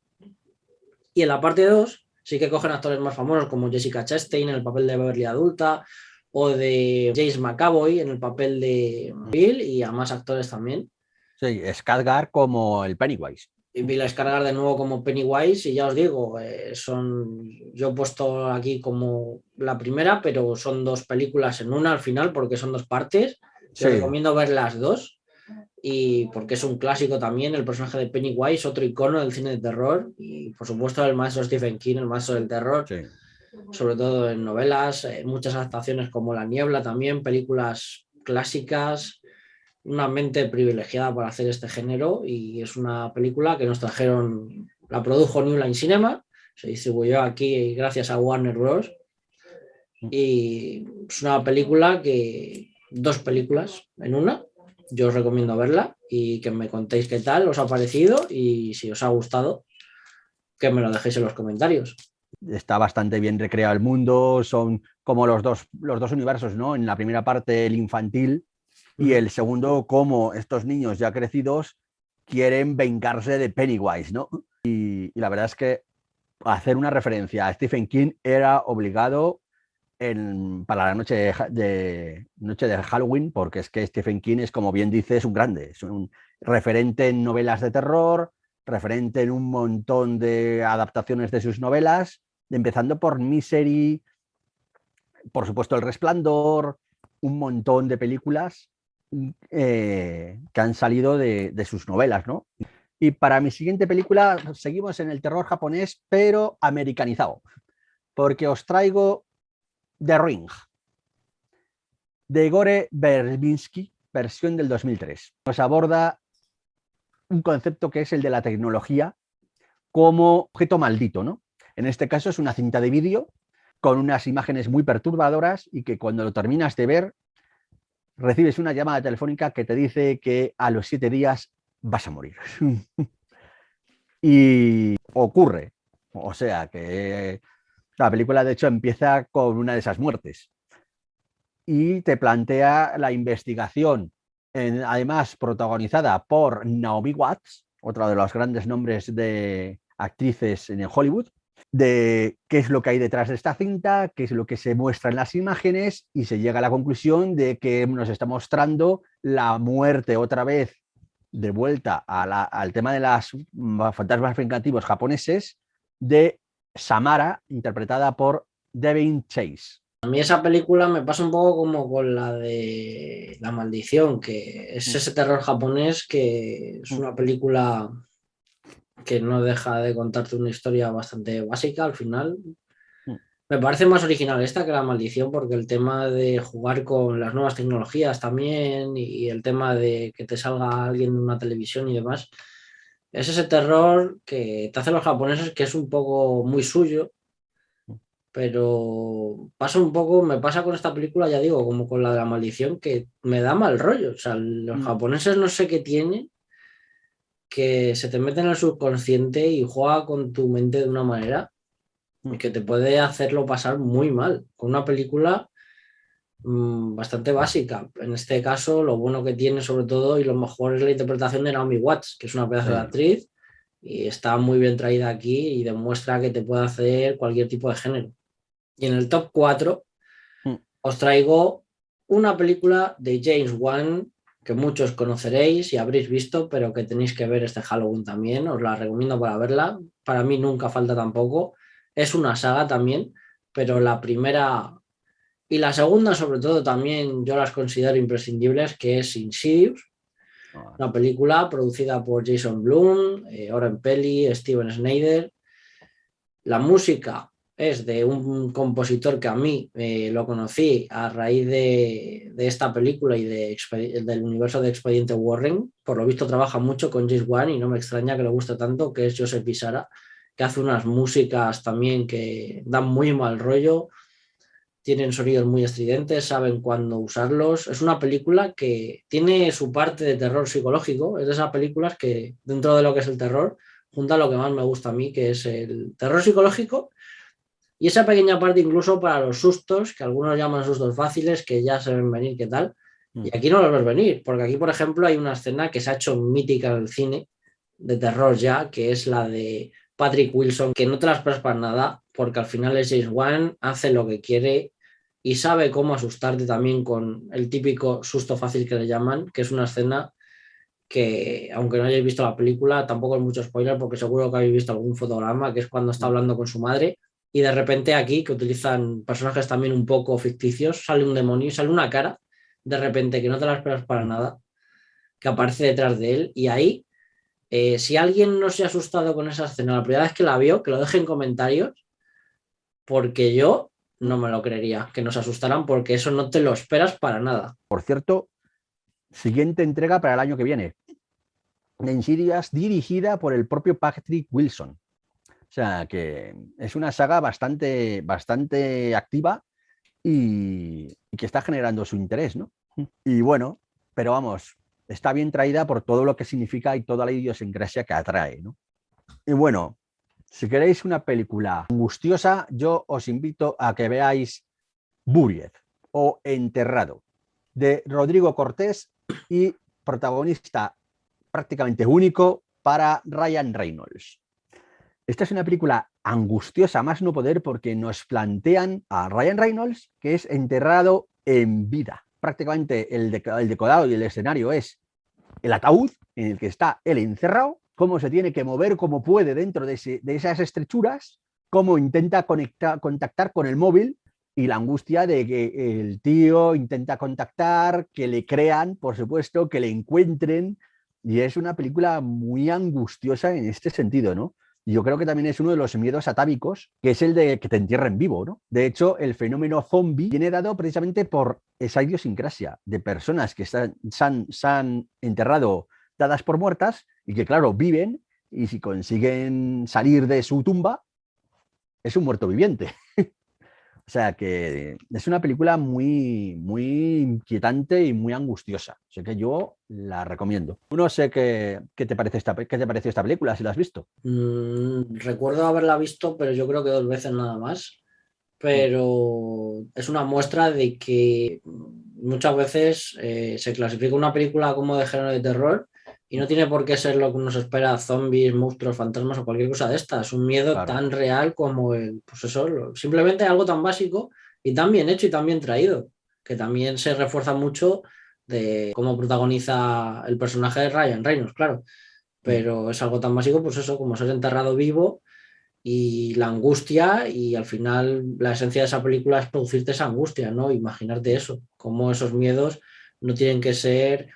y en la parte 2 sí que cogen actores más famosos como Jessica Chastain en el papel de Beverly adulta, o de James McAvoy en el papel de Bill, y a más actores también. Sí, Skarsgård como el Pennywise. Y vi la descargar de nuevo como Pennywise y ya os digo, yo he puesto aquí como la primera, pero son dos películas en una al final porque son dos partes. Yo Sí, recomiendo ver las dos y porque es un clásico también, el personaje de Pennywise, otro icono del cine de terror y por supuesto el maestro Stephen King, el maestro del terror, sí. sobre todo en novelas, muchas adaptaciones como La Niebla también, películas clásicas, una mente privilegiada para hacer este género y es una película que nos trajeron, la produjo New Line Cinema, se distribuyó aquí gracias a Warner Bros. Y es una película que, dos películas en una, yo os recomiendo verla y que me contéis qué tal os ha parecido y si os ha gustado, que me lo dejéis en los comentarios. Está bastante bien recreado el mundo, son como los dos universos, ¿no? En la primera parte el infantil y el segundo como estos niños ya crecidos quieren vengarse de Pennywise, ¿no? Y la verdad es que hacer una referencia a Stephen King era obligado para la noche de Halloween, porque es que Stephen King es, como bien dice, es un grande, es un referente en novelas de terror, referente en un montón de adaptaciones de sus novelas, empezando por Misery, por supuesto El Resplandor, un montón de películas que han salido de sus novelas, ¿no? Y para mi siguiente película seguimos en el terror japonés, pero americanizado, porque os traigo The Ring, de Gore Verbinski, versión del 2003. Nos aborda un concepto que es el de la tecnología como objeto maldito, ¿no? En este caso es una cinta de vídeo con unas imágenes muy perturbadoras y que cuando lo terminas de ver recibes una llamada telefónica que te dice que a los 7 días vas a morir. Y ocurre. O sea que la película de hecho empieza con una de esas muertes y te plantea la investigación, además protagonizada por Naomi Watts, otro de los grandes nombres de actrices en Hollywood, de qué es lo que hay detrás de esta cinta, qué es lo que se muestra en las imágenes y se llega a la conclusión de que nos está mostrando la muerte otra vez de vuelta al tema de las fantasmas vengativos japoneses de Samara, interpretada por Devin Chase. A mí esa película me pasa un poco como con la de La Maldición, que es ese terror japonés que es una película que no deja de contarte una historia bastante básica al final. Me parece más original esta que La Maldición porque el tema de jugar con las nuevas tecnologías también y el tema de que te salga alguien en una televisión y demás, es ese terror que te hacen los japoneses que es un poco muy suyo, pero pasa un poco, me pasa con esta película, ya digo, como con la de La Maldición, que me da mal rollo. O sea, los japoneses no sé qué tienen, que se te mete en el subconsciente y juega con tu mente de una manera que te puede hacerlo pasar muy mal. Con una película bastante básica. En este caso, lo bueno que tiene sobre todo y lo mejor es la interpretación de Naomi Watts, que es una pedazo de Sí. actriz y está muy bien traída aquí y demuestra que te puede hacer cualquier tipo de género. Y en el top 4 Mm. os traigo una película de James Wan que muchos conoceréis y habréis visto, pero que tenéis que ver este Halloween también. Os la recomiendo para verla. Para mí nunca falta tampoco. Es una saga también, pero la primera y la segunda, sobre todo, también yo las considero imprescindibles, que es Insidious, Ah, una película producida por Jason Blum, Oren Peli, Steven Snyder. La música es de un compositor que a mí lo conocí a raíz de esta película y del universo de Expediente Warren. Por lo visto trabaja mucho con James Wan y no me extraña que le guste tanto, que es Joseph Pisara, que hace unas músicas también que dan muy mal rollo, tienen sonidos muy estridentes, saben cuándo usarlos. Es una película que tiene su parte de terror psicológico, es de esas películas que dentro de lo que es el terror, junta lo que más me gusta a mí, que es el terror psicológico y esa pequeña parte incluso para los sustos, que algunos llaman sustos fáciles, que ya se ven venir, qué tal. mm. Y aquí no los ves venir, porque aquí, por ejemplo, hay una escena que se ha hecho mítica en el cine, de terror ya, que es la de Patrick Wilson, que no te la esperas para nada, porque al final es James Wan, hace lo que quiere y sabe cómo asustarte también con el típico susto fácil que le llaman, que es una escena que, aunque no hayáis visto la película, tampoco es mucho spoiler, porque seguro que habéis visto algún fotograma, que es cuando está Mm. hablando con su madre, y de repente aquí, que utilizan personajes también un poco ficticios, sale un demonio y sale una cara, de repente, que no te la esperas para Mm. nada, que aparece detrás de él, y ahí si alguien no se ha asustado con esa escena la primera vez que la vio, que lo deje en comentarios, porque yo no me lo creería, que nos asustaran, porque eso no te lo esperas para nada. Por cierto, siguiente entrega para el año que viene. De Insidious, dirigida por el propio Patrick Wilson. O sea que es una saga bastante activa y que está generando su interés, ¿no? Y bueno, pero vamos, está bien traída por todo lo que significa y toda la idiosincrasia que atrae, ¿no? Y bueno, si queréis una película angustiosa, yo os invito a que veáis Buried o Enterrado, de Rodrigo Cortés y protagonista prácticamente único para Ryan Reynolds. Esta es una película angustiosa más no poder porque nos plantean a Ryan Reynolds que es enterrado en vida. Prácticamente el decorado y el escenario es el ataúd en el que está él encerrado, cómo se tiene que mover como puede dentro de esas estrechuras, cómo intenta contactar con el móvil y la angustia de que el tío intenta contactar, que le crean, por supuesto, que le encuentren. Y es una película muy angustiosa en este sentido, ¿no? Yo creo que también es uno de los miedos atávicos, que es el de que te entierren vivo, ¿no? De hecho, el fenómeno zombie viene dado precisamente por esa idiosincrasia de personas que se han enterrado dadas por muertas y que, claro, viven y si consiguen salir de su tumba, es un muerto viviente. O sea que es una película muy inquietante y muy angustiosa. Así que yo la recomiendo. No sé qué te parece qué te pareció esta película, si la has visto. Recuerdo haberla visto, pero yo creo que 2 veces nada más. Mm. Pero es una muestra de que muchas veces se clasifica una película como de género de terror y no tiene por qué ser lo que uno se espera, zombies, monstruos, fantasmas o cualquier cosa de esta. Es un miedo Claro. tan real como pues eso, simplemente algo tan básico y tan bien hecho y tan bien traído, que también se refuerza mucho de cómo protagoniza el personaje de Ryan Reynolds, claro. Mm. Pero es algo tan básico, pues eso, como ser enterrado vivo y la angustia y al final la esencia de esa película es producirte esa angustia, ¿no? Imaginarte Mm. eso, cómo esos miedos no tienen que ser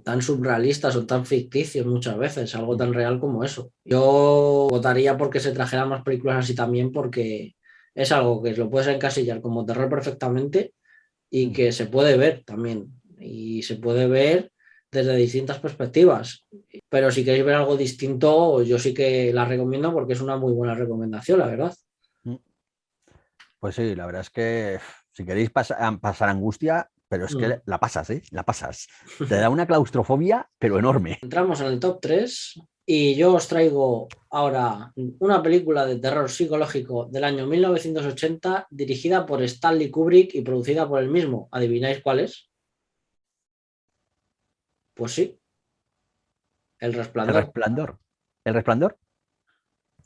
tan surrealistas o tan ficticios muchas veces, algo Mm. tan real como eso. Yo votaría porque se trajeran más películas así también porque es algo que lo puedes encasillar como terror perfectamente y Mm. que se puede ver también y se puede ver desde distintas perspectivas. Pero si queréis ver algo distinto, yo sí que la recomiendo porque es una muy buena recomendación, la verdad. Mm. Pues sí, la verdad es que si queréis pasar angustia, pero es que Mm. la pasas, ¿eh? La pasas. Te da una claustrofobia, pero enorme. Entramos en el top 3 y yo os traigo ahora una película de terror psicológico del año 1980 dirigida por Stanley Kubrick y producida por él mismo. ¿Adivináis cuál es? Pues sí, El El Resplandor. resplandor. ¿El resplandor?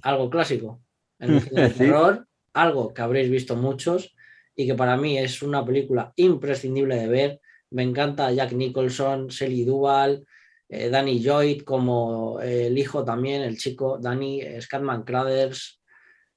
algo clásico en el cine de Sí. terror, algo que habréis visto muchos y que para mí es una película imprescindible de ver. Me encanta Jack Nicholson, Shelley Duvall, Danny Lloyd como el hijo también, el chico Danny, Scatman Crothers.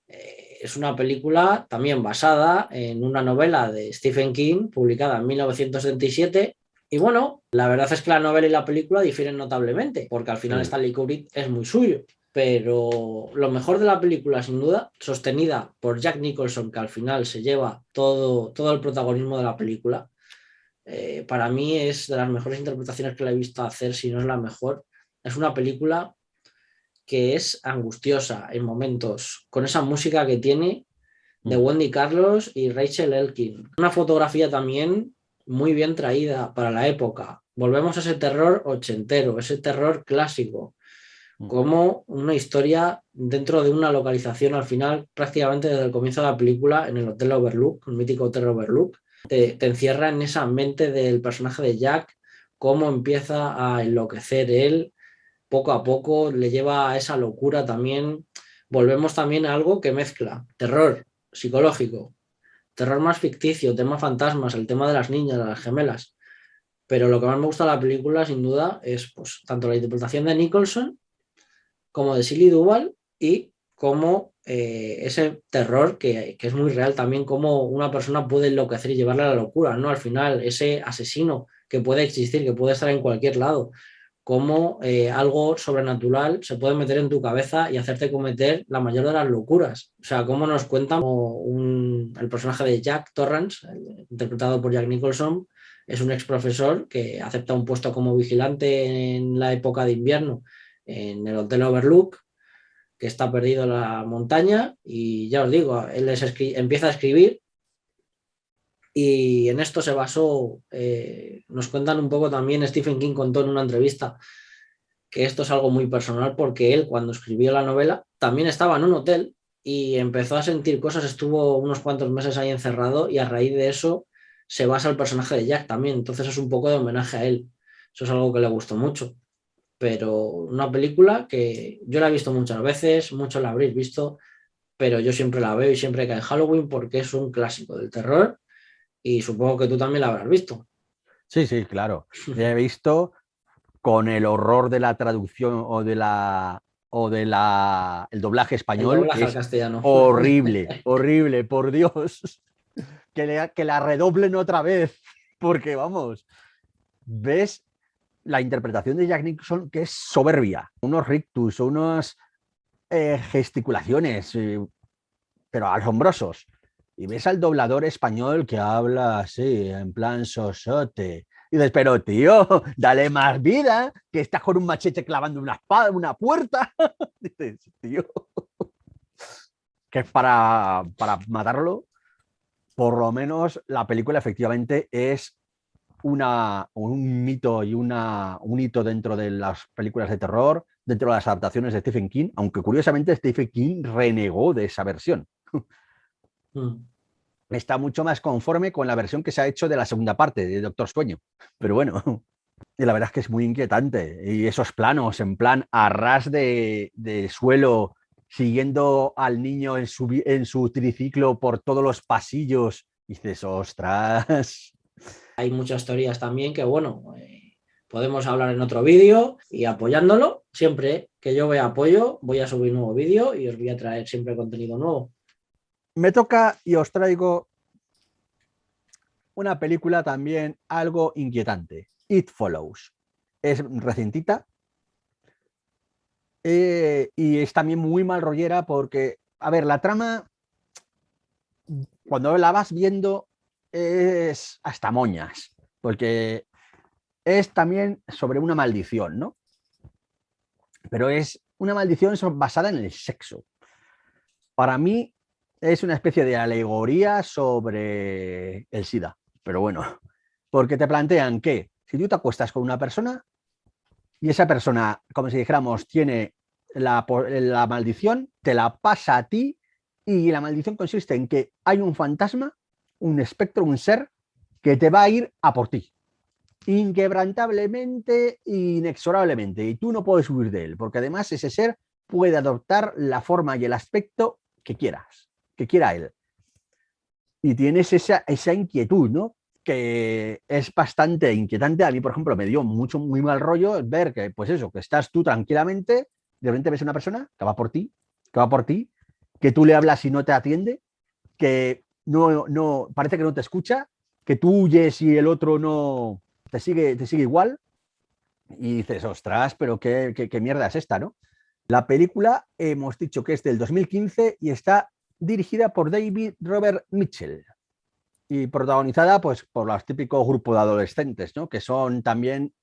Es una película también basada en una novela de Stephen King publicada en 1977. Y bueno, la verdad es que la novela y la película difieren notablemente, porque al final Sí. Stanley Kubrick es muy suyo. Pero lo mejor de la película, sin duda, sostenida por Jack Nicholson, que al final se lleva todo el protagonismo de la película, para mí es de las mejores interpretaciones que le he visto hacer, si no es la mejor. Es una película que es angustiosa en momentos, con esa música que tiene de Mm. Wendy Carlos y Rachel Elkin. Una fotografía también muy bien traída para la época. Volvemos a ese terror ochentero, ese terror clásico, Mm. como una historia dentro de una localización al final, prácticamente desde el comienzo de la película, en el Hotel Overlook, el mítico Hotel Overlook, te encierra en esa mente del personaje de Jack, cómo empieza a enloquecer él, poco a poco le lleva a esa locura también. Volvemos también a algo que mezcla terror psicológico, terror más ficticio, tema fantasmas, el tema de las niñas, de las gemelas. Pero lo que más me gusta de la película, sin duda, es pues, tanto la interpretación de Nicholson como de Shelley Duvall y como ese terror que es muy real también, como una persona puede enloquecer y llevarle a la locura, ¿no? Al final, ese asesino que puede existir, que puede estar en cualquier lado, cómo algo sobrenatural se puede meter en tu cabeza y hacerte cometer la mayor de las locuras. O sea, cómo nos cuentan el personaje de Jack Torrance, interpretado por Jack Nicholson, es un ex profesor que acepta un puesto como vigilante en la época de invierno en el Hotel Overlook, que está perdido en la montaña, y ya os digo, él empieza a escribir y en esto se basó, nos cuentan un poco también, Stephen King contó en una entrevista que esto es algo muy personal porque él cuando escribió la novela también estaba en un hotel y empezó a sentir cosas, estuvo unos cuantos meses ahí encerrado y a raíz de eso se basa el personaje de Jack también, entonces es un poco de homenaje a él, eso es algo que le gustó mucho, pero una película que yo la he visto muchas veces, muchos la habréis visto, pero yo siempre la veo y siempre cae en Halloween porque es un clásico del terror y supongo que tú también la habrás visto. Sí, sí, claro. Ya he visto con el horror de la traducción o de el doblaje El español, que doblaje al es castellano. horrible, horrible, por Dios, que la redoblen otra vez, porque vamos, ves la interpretación de Jack Nicholson que es soberbia, unos rictus, unas gesticulaciones, pero asombrosos. Y ves al doblador español que habla así, en plan sosote. Y dices, pero tío, dale más vida, que estás con un machete clavando una espada, una puerta. Dices, tío, que es para matarlo. Por lo menos la película efectivamente es un mito y un hito dentro de las películas de terror, dentro de las adaptaciones de Stephen King, aunque curiosamente Stephen King renegó de esa versión. Está mucho más conforme con la versión que se ha hecho de la segunda parte de Doctor Sueño. Pero bueno, y la verdad es que es muy inquietante. Y esos planos en plan a ras de suelo, siguiendo al niño en su triciclo por todos los pasillos. Y dices, ostras. Hay muchas teorías también que, bueno, podemos hablar en otro vídeo y apoyándolo. Siempre que yo vea apoyo, voy a subir nuevo vídeo y os voy a traer siempre contenido nuevo. Me toca y os traigo una película también algo inquietante. It Follows. Es recientita y es también muy mal rollera porque, a ver, la trama, cuando la vas viendo, es hasta moñas, porque es también sobre una maldición, ¿no? Pero es una maldición basada en el sexo. Para mí es una especie de alegoría sobre el SIDA, pero bueno, porque te plantean que si tú te acuestas con una persona y esa persona, como si dijéramos, tiene la maldición, te la pasa a ti y la maldición consiste en que hay un fantasma, un espectro, un ser que te va a ir a por ti, inquebrantablemente, inexorablemente, y tú no puedes huir de él, porque además ese ser puede adoptar la forma y el aspecto que quieras, que quiera él. Y tienes esa inquietud, ¿no? Que es bastante inquietante. A mí, por ejemplo, me dio muy mal rollo ver que, pues eso, que estás tú tranquilamente, de repente ves a una persona que va por ti, que tú le hablas y no te atiende, que no parece que no te escucha, que tú huyes y el otro no te sigue igual, y dices, ostras, pero qué mierda es esta, ¿no? La película hemos dicho que es del 2015 y está dirigida por David Robert Mitchell y protagonizada pues, por los típicos grupos de adolescentes, ¿no? Que son también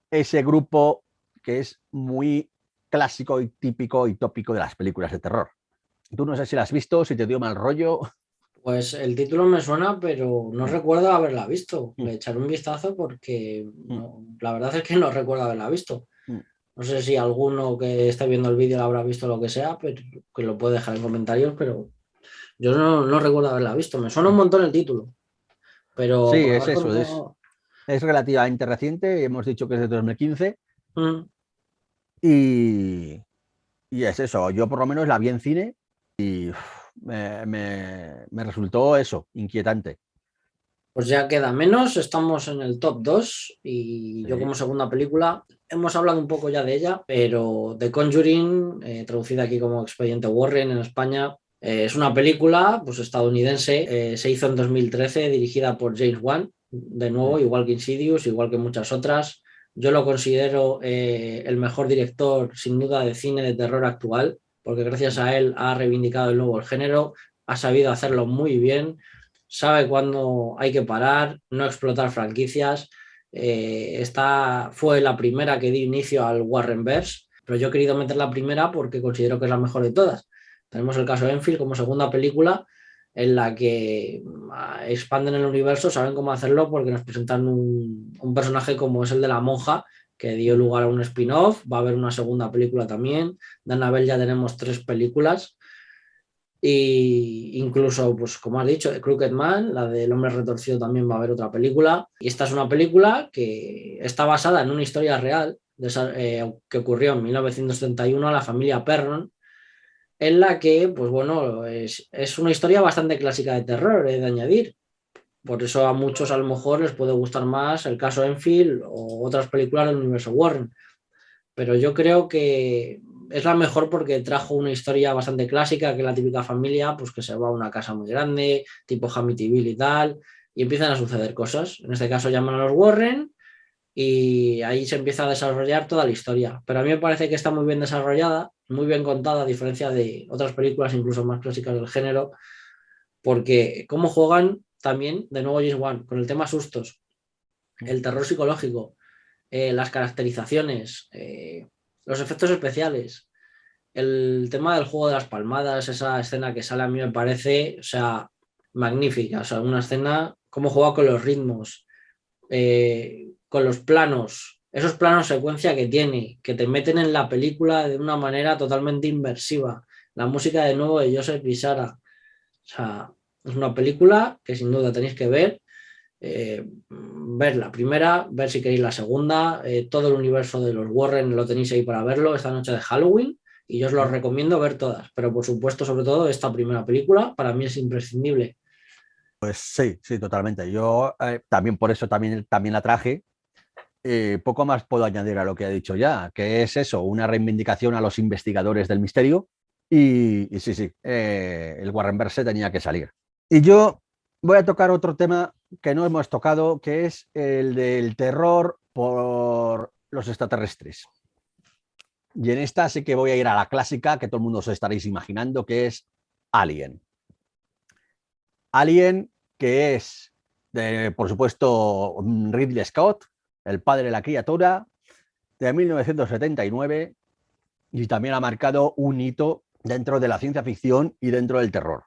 ese grupo que es muy clásico y típico y tópico de las películas de terror. Tú no sé si la has visto, si te dio mal rollo. Pues el título me suena, pero no recuerdo haberla visto. Le echaré un vistazo porque la verdad es que no recuerdo haberla visto. No sé si alguno que esté viendo el vídeo la habrá visto lo que sea, pero que lo puede dejar en comentarios, pero yo no recuerdo haberla visto. Me suena un montón el título, pero Sí, por es ahora eso, no. es relativamente reciente, hemos dicho que es de 2015 Mm. y es eso, yo por lo menos la vi en cine y me resultó eso, inquietante. Pues ya queda menos, estamos en el top 2 y yo Sí, como segunda película hemos hablado un poco ya de ella, pero The Conjuring, traducida aquí como Expediente Warren en España, es una película pues, estadounidense, se hizo en 2013, dirigida por James Wan, de nuevo, igual que Insidious, igual que muchas otras. Yo lo considero el mejor director sin duda de cine de terror actual, porque gracias a él ha reivindicado de nuevo el género, ha sabido hacerlo muy bien, sabe cuándo hay que parar, no explotar franquicias. Esta fue la primera que dio inicio al Warrenverse, pero yo he querido meter la primera porque considero que es la mejor de todas. Tenemos el caso de Enfield como segunda película en la que expanden el universo, saben cómo hacerlo porque nos presentan un personaje como es el de la monja, que dio lugar a un spin-off, va a haber una segunda película también. De Annabelle ya tenemos 3 películas. Y incluso, pues como has dicho, de Crooked Man, la del hombre retorcido, también va a haber otra película. Y esta es una película que está basada en una historia real que ocurrió en 1971 a la familia Perron, en la que, pues bueno, es una historia bastante clásica de terror, de añadir. Por eso a muchos a lo mejor les puede gustar más el caso Enfield o otras películas del universo Warren, pero yo creo que es la mejor porque trajo una historia bastante clásica, que es la típica familia, pues que se va a una casa muy grande, tipo Amityville y tal, y empiezan a suceder cosas. En este caso llaman a los Warren y ahí se empieza a desarrollar toda la historia. Pero a mí me parece que está muy bien desarrollada, muy bien contada, a diferencia de otras películas incluso más clásicas del género, porque cómo juegan también, de nuevo James Wan, con el tema sustos, el terror psicológico, las caracterizaciones, los efectos especiales, el tema del juego de las palmadas, esa escena que sale a mí me parece, o sea, magnífica, o sea, una escena, cómo juega con los ritmos, con los planos, esos planos secuencia que tiene, que te meten en la película de una manera totalmente inmersiva. La música de nuevo de Joseph Bizarra, o sea, es una película que sin duda tenéis que ver, ver la primera, ver si queréis la segunda, todo el universo de los Warren lo tenéis ahí para verlo esta noche de Halloween y yo os lo recomiendo ver todas, pero por supuesto sobre todo esta primera película para mí es imprescindible. pues sí, sí, totalmente. Yo también por eso también la traje. Poco más puedo añadir a lo que ha dicho ya, que es eso, una reivindicación a los investigadores del misterio y sí, sí, el Warrenverse tenía que salir. Y yo voy a tocar otro tema que no hemos tocado, que es el del terror por los extraterrestres. Y en esta sí que voy a ir a la clásica que todo el mundo os estaréis imaginando, que es Alien. Alien, que es, por supuesto, Ridley Scott, el padre de la criatura, de 1979, y también ha marcado un hito dentro de la ciencia ficción y dentro del terror.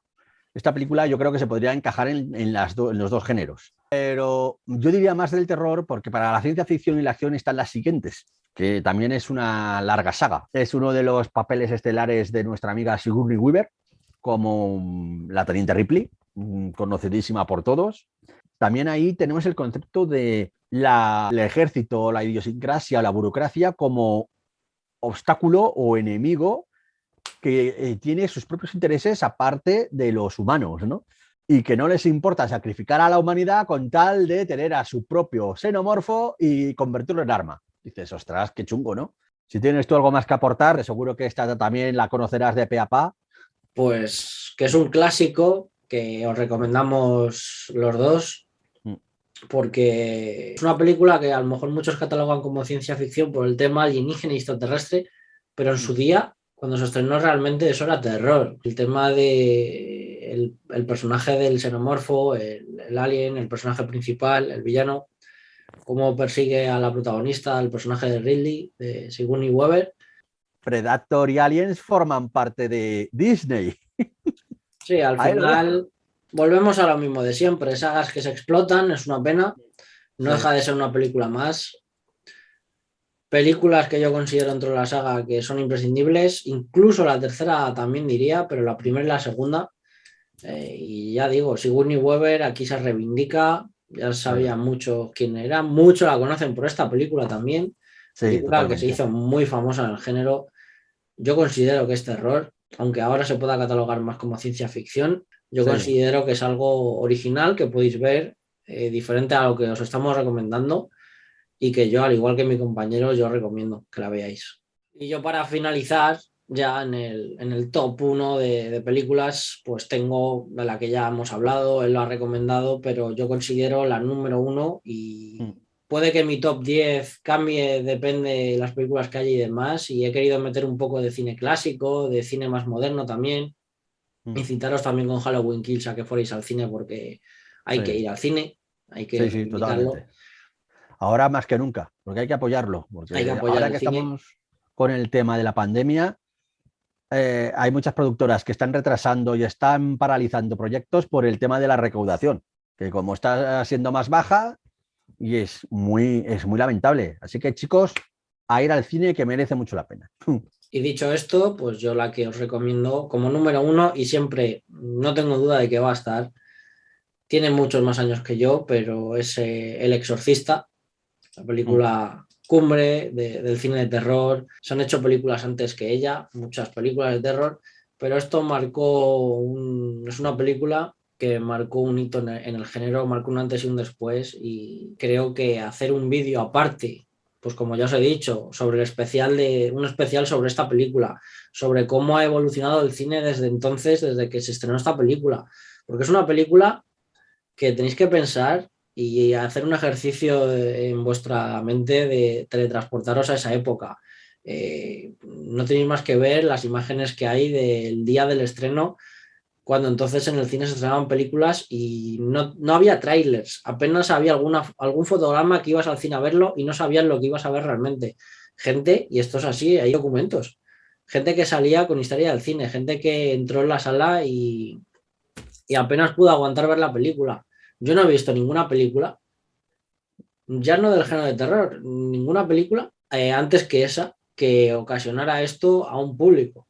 Esta película yo creo que se podría encajar en los dos géneros, pero yo diría más del terror porque para la ciencia ficción y la acción están las siguientes, que también es una larga saga. Es uno de los papeles estelares de nuestra amiga Sigourney Weaver, como la Teniente Ripley, conocidísima por todos. También ahí tenemos el concepto de el ejército, la idiosincrasia, la burocracia como obstáculo o enemigo que tiene sus propios intereses aparte de los humanos, ¿no? Y que no les importa sacrificar a la humanidad con tal de tener a su propio xenomorfo y convertirlo en arma. Dices, ostras, qué chungo, ¿no? Si tienes tú algo más que aportar, seguro que esta también la conocerás de pe a pa. Pues que es un clásico que os recomendamos los dos, porque es una película que a lo mejor muchos catalogan como ciencia ficción por el tema alienígena y extraterrestre, pero en su día, cuando se estrenó realmente eso era terror. El tema de el personaje del xenomorfo, el alien, el personaje principal, el villano, cómo persigue a la protagonista, el personaje de Ridley, de Sigourney Weaver. Predator y Aliens forman parte de Disney. Sí, al Ahí lo dejo. final volvemos a lo mismo de siempre, sagas que se explotan, es una pena, no Sí, deja de ser una película más. Películas que yo considero dentro de la saga que son imprescindibles, incluso la tercera también diría, pero la primera y la segunda. Y ya digo, Sigourney Weaver aquí se reivindica, ya sabía sí, mucho quién era, mucho la conocen por esta película también, sí, película que se totalmente. hizo muy famosa en el género. Yo considero que es terror, aunque ahora se pueda catalogar más como ciencia ficción, yo Sí. considero que es algo original que podéis ver, diferente a lo que os estamos recomendando y que yo, al igual que mi compañero, yo recomiendo que la veáis. Y yo para finalizar, ya en el top uno de películas, pues tengo de la que ya hemos hablado, él lo ha recomendado, pero yo considero la número uno y puede que mi top 10 cambie, depende de las películas que haya y demás, y he querido meter un poco de cine clásico, de cine más moderno también, incitaros también con Halloween Kills a que fuerais al cine porque hay que Sí, ir al cine, hay que sí, sí, reivindicarlo, totalmente. Ahora más que nunca, porque hay que apoyarlo, hay que porque apoyar ahora el que cine. estamos con el tema de la pandemia, hay muchas productoras que están retrasando y están paralizando proyectos por el tema de la recaudación, que como está siendo más baja y es muy lamentable. Así que chicos, a ir al cine que merece mucho la pena. Y dicho esto, pues yo la que os recomiendo como número uno, y siempre no tengo duda de que va a estar, tiene muchos más años que yo, pero es El Exorcista, la película cumbre del cine de terror. Se han hecho películas antes que ella, muchas películas de terror, pero esto es una película que marcó un hito en el género, marcó un antes y un después, y creo que hacer un vídeo aparte, pues como ya os he dicho, sobre un especial sobre esta película, sobre cómo ha evolucionado el cine desde entonces, desde que se estrenó esta película, porque es una película que tenéis que pensar y hacer un ejercicio en vuestra mente de teletransportaros a esa época. No tenéis más que ver las imágenes que hay del día del estreno, cuando entonces en el cine se estrenaban películas y no había trailers, apenas había algún fotograma que ibas al cine a verlo y no sabías lo que ibas a ver realmente. Gente, y esto es así, hay documentos, gente que salía con historia del cine, gente que entró en la sala y apenas pude aguantar ver la película. Yo no he visto ninguna película, ya no del género de terror, ninguna película antes que esa que ocasionara esto a un público.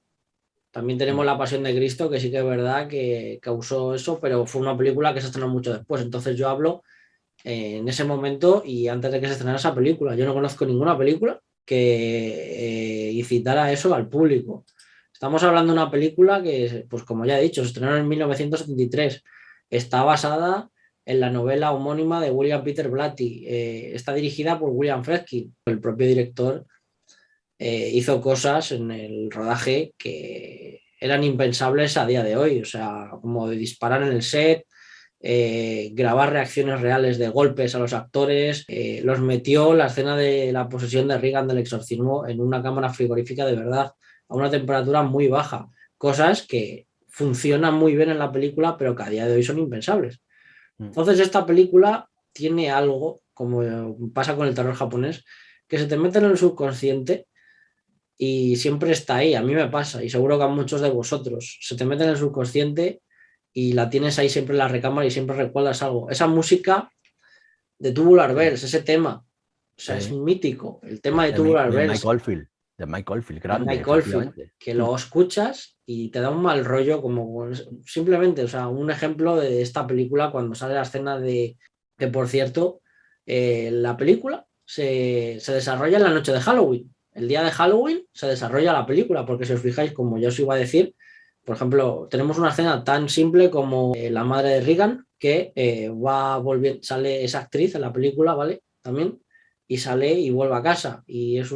También tenemos La Pasión de Cristo, que sí que es verdad que causó eso, pero fue una película que se estrenó mucho después. Entonces yo hablo en ese momento y antes de que se estrenara esa película. Yo no conozco ninguna película que incitara eso al público. Estamos hablando de una película que, pues como ya he dicho, se estrenó en 1973. Está basada en la novela homónima de William Peter Blatty. Está dirigida por William Friedkin. El propio director hizo cosas en el rodaje que eran impensables a día de hoy. O sea, como de disparar en el set, grabar reacciones reales de golpes a los actores, los metió la escena de la posesión de Reagan del exorcismo en una cámara frigorífica de verdad, a una temperatura muy baja, cosas que funcionan muy bien en la película, pero que a día de hoy son impensables. Entonces esta película tiene algo, como pasa con el terror japonés, que se te mete en el subconsciente y siempre está ahí. A mí me pasa y seguro que a muchos de vosotros se te mete en el subconsciente y la tienes ahí siempre en la recámara y siempre recuerdas algo. Esa música de Tubular Sí, Bells, ese tema, o sea, es sí. mítico. El tema de Tubular De Mike Bells, Oldfield, de Mike Oldfield, de grande, Mike Oldfield, efectivamente. que lo escuchas y te da un mal rollo, como simplemente, o sea, un ejemplo de esta película cuando sale la escena de que, por cierto, la película se desarrolla en la noche de Halloween. El día de Halloween se desarrolla la película, porque si os fijáis, como ya os iba a decir, por ejemplo, tenemos una escena tan simple como la madre de Regan, que va a volver, sale esa actriz en la película, ¿vale? También, y sale y vuelve a casa. Y es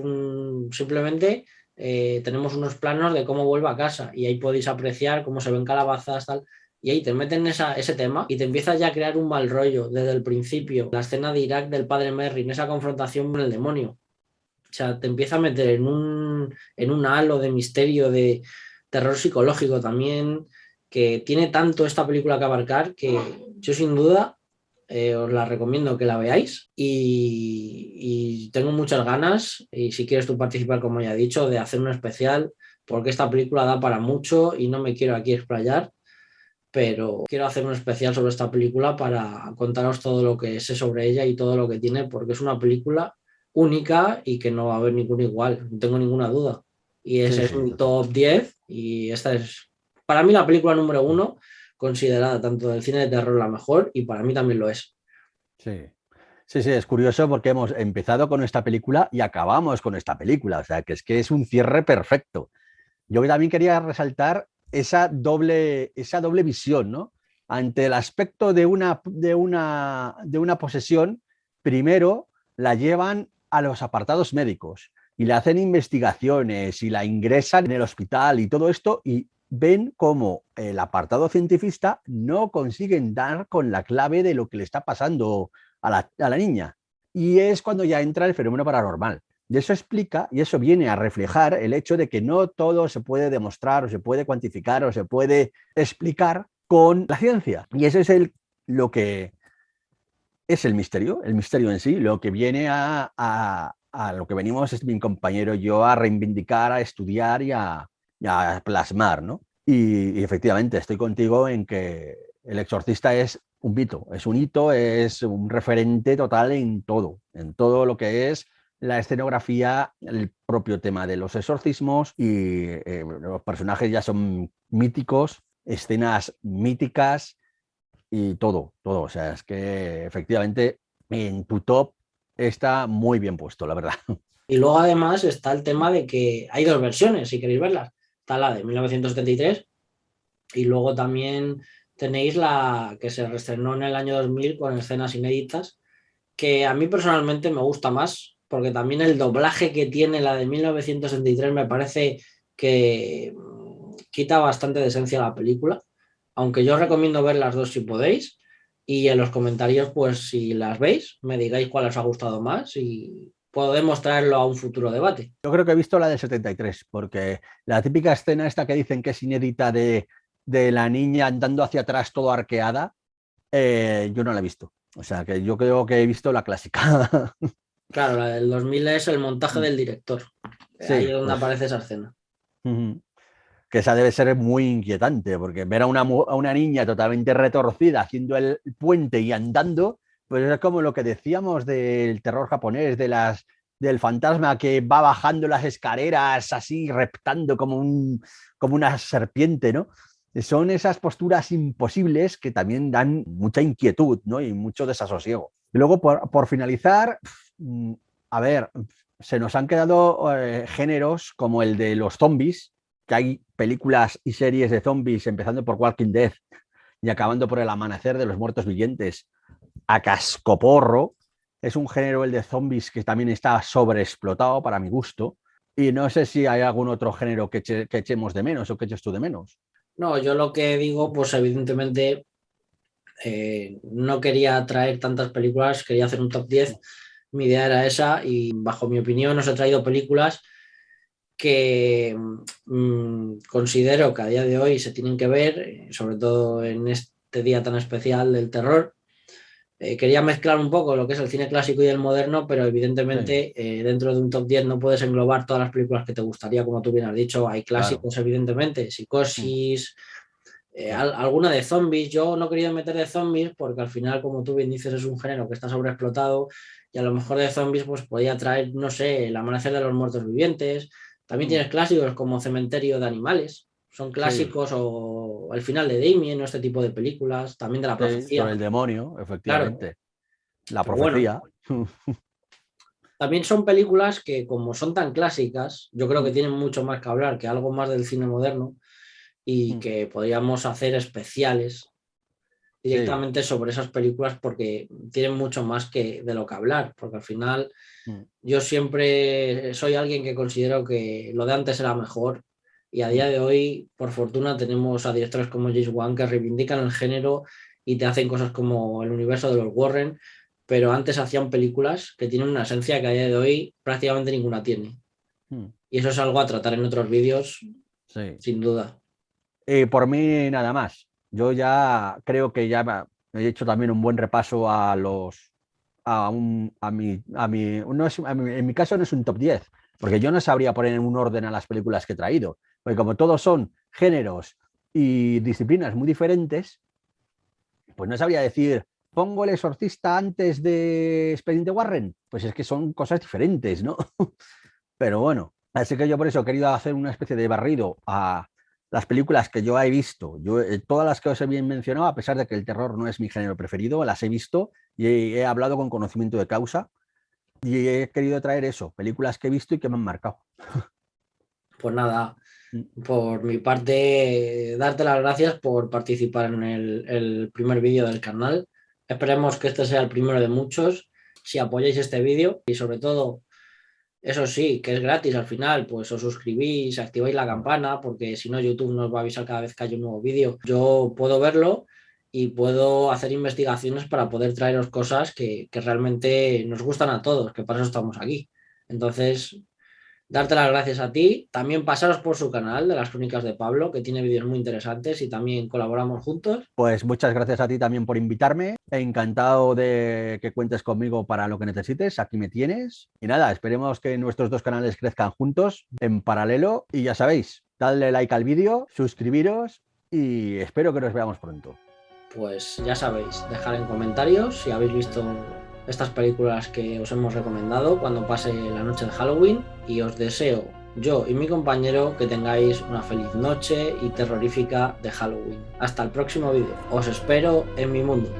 simplemente tenemos unos planos de cómo vuelve a casa, y ahí podéis apreciar cómo se ven calabazas, tal. Y ahí te meten ese tema y te empiezas ya a crear un mal rollo desde el principio. La escena de Irak del padre Merrin, esa confrontación con el demonio. O sea, te empieza a meter en un halo de misterio, de terror psicológico también, que tiene tanto esta película que abarcar que yo sin duda os la recomiendo que la veáis y tengo muchas ganas, y si quieres tú participar, como ya he dicho, de hacer un especial, porque esta película da para mucho y no me quiero aquí explayar, pero quiero hacer un especial sobre esta película para contaros todo lo que sé sobre ella y todo lo que tiene, porque es una película única y que no va a haber ninguna igual, no tengo ninguna duda. Y ese Sí, es sí, mi total. top 10 y esta es para mí la película número uno, considerada tanto del cine de terror la mejor, y para mí también lo es. Sí. Sí, sí, es curioso porque hemos empezado con esta película y acabamos con esta película, o sea, que es un cierre perfecto. Yo también quería resaltar esa doble visión, ¿no? Ante el aspecto de una posesión, primero la llevan a los apartados médicos y le hacen investigaciones y la ingresan en el hospital y todo esto, y ven cómo el apartado científico no consiguen dar con la clave de lo que le está pasando a la niña. Y es cuando ya entra el fenómeno paranormal. Y eso explica y eso viene a reflejar el hecho de que no todo se puede demostrar o se puede cuantificar o se puede explicar con la ciencia. Y ese es lo que es el misterio en sí, lo que viene a lo que venimos es mi compañero y yo a reivindicar, a estudiar y a plasmar, ¿no? Y efectivamente estoy contigo en que El Exorcista es un mito, es un hito, es un referente total en todo lo que es la escenografía, el propio tema de los exorcismos, y los personajes ya son míticos, escenas míticas y todo, todo. O sea, es que efectivamente en tu top está muy bien puesto, la verdad. Y luego además está el tema de que hay dos versiones, si queréis verlas. Está la de 1973 y luego también tenéis la que se reestrenó en el año 2000 con escenas inéditas, que a mí personalmente me gusta más, porque también el doblaje que tiene la de 1963 me parece que quita bastante de esencia a la película, aunque yo os recomiendo ver las dos si podéis, y en los comentarios, pues si las veis, me digáis cuál os ha gustado más y podemos traerlo a un futuro debate. Yo creo que he visto la del 73 porque la típica escena esta que dicen que es inédita de la niña andando hacia atrás todo arqueada, yo no la he visto. O sea, que yo creo que he visto la clásica. Claro, la del 2000 es el montaje del director, ahí Sí, es donde pues. aparece esa escena. Que esa debe ser muy inquietante, porque ver a una niña totalmente retorcida haciendo el puente y andando, pues es como lo que decíamos del terror japonés, del fantasma que va bajando las escaleras así, reptando como una serpiente, ¿no? Son esas posturas imposibles que también dan mucha inquietud, ¿no? Y mucho desasosiego. Y luego, por finalizar, a ver, se nos han quedado géneros como el de los zombies, que hay películas y series de zombies, empezando por Walking Dead y acabando por El Amanecer de los Muertos Vivientes, a cascoporro. Es un género, el de zombies, que también está sobreexplotado para mi gusto. Y no sé si hay algún otro género que echemos de menos o que eches tú de menos. No, yo lo que digo, pues evidentemente no quería traer tantas películas, quería hacer un top 10. Mi idea era esa y bajo mi opinión os he traído películas que considero que a día de hoy se tienen que ver, sobre todo en este día tan especial del terror. Quería mezclar un poco lo que es el cine clásico y el moderno, pero Sí, evidentemente dentro de un top 10 no puedes englobar todas las películas que te gustaría, como tú bien has dicho. Hay claro. clásicos, evidentemente, Psicosis, Sí, alguna de zombies. Yo no quería meter de zombies porque al final, como tú bien dices, es un género que está sobreexplotado, y a lo mejor de zombies pues podía traer, no sé, El Amanecer de los Muertos Vivientes. También tienes clásicos como Cementerio de Animales, son sí, clásicos, o El final de Damien, o este tipo de películas, también de La sí, sobre Profecía, el demonio, claro. efectivamente. La Pero bueno, profecía. También son películas que, como son tan clásicas, yo creo que tienen mucho más que hablar que algo más del cine moderno y que podríamos hacer especiales Sí. directamente sobre esas películas porque tienen mucho más que de lo que hablar, porque al final yo siempre soy alguien que considero que lo de antes era mejor y a día de hoy, por fortuna, tenemos a directores como James Wan que reivindican el género y te hacen cosas como el universo de los Warren, pero antes hacían películas que tienen una esencia que a día de hoy prácticamente ninguna tiene. Y eso es algo a tratar en otros vídeos, Sí. sin duda. Por mí nada más. Yo ya creo que ya he hecho también un buen repaso a los a mi, no es, en mi caso no es un top 10 porque yo no sabría poner en un orden a las películas que he traído, porque como todos son géneros y disciplinas muy diferentes, pues no sabría decir, pongo El Exorcista antes de Expediente Warren, pues es que son cosas diferentes, ¿no? Pero bueno, así que yo por eso he querido hacer una especie de barrido a las películas que yo he visto. Yo, todas las que os he bien mencionado, a pesar de que el terror no es mi género preferido, las he visto y he hablado con conocimiento de causa y he querido traer eso, películas que he visto y que me han marcado. Pues nada, por mi parte, darte las gracias por participar en el primer vídeo del canal. Esperemos que este sea el primero de muchos. Si apoyáis este vídeo y sobre todo, eso sí, que es gratis al final, pues os suscribís, activáis la campana, porque si no YouTube nos va a avisar cada vez que hay un nuevo vídeo. Yo puedo verlo y puedo hacer investigaciones para poder traeros cosas que realmente nos gustan a todos, que para eso estamos aquí. Entonces, darte las gracias a ti, también pasaros por su canal de las Crónicas de Pablo, que tiene vídeos muy interesantes y también colaboramos juntos. Pues muchas gracias a ti también por invitarme. Encantado de que cuentes conmigo para lo que necesites. Aquí me tienes. Y nada, esperemos que nuestros dos canales crezcan juntos en paralelo. Y ya sabéis, dadle like al vídeo, suscribiros y espero que nos veamos pronto. Pues ya sabéis, dejar en comentarios si habéis visto estas películas que os hemos recomendado cuando pase la noche de Halloween y os deseo, yo y mi compañero, que tengáis una feliz noche y terrorífica de Halloween. Hasta el próximo vídeo. Os espero en mi mundo.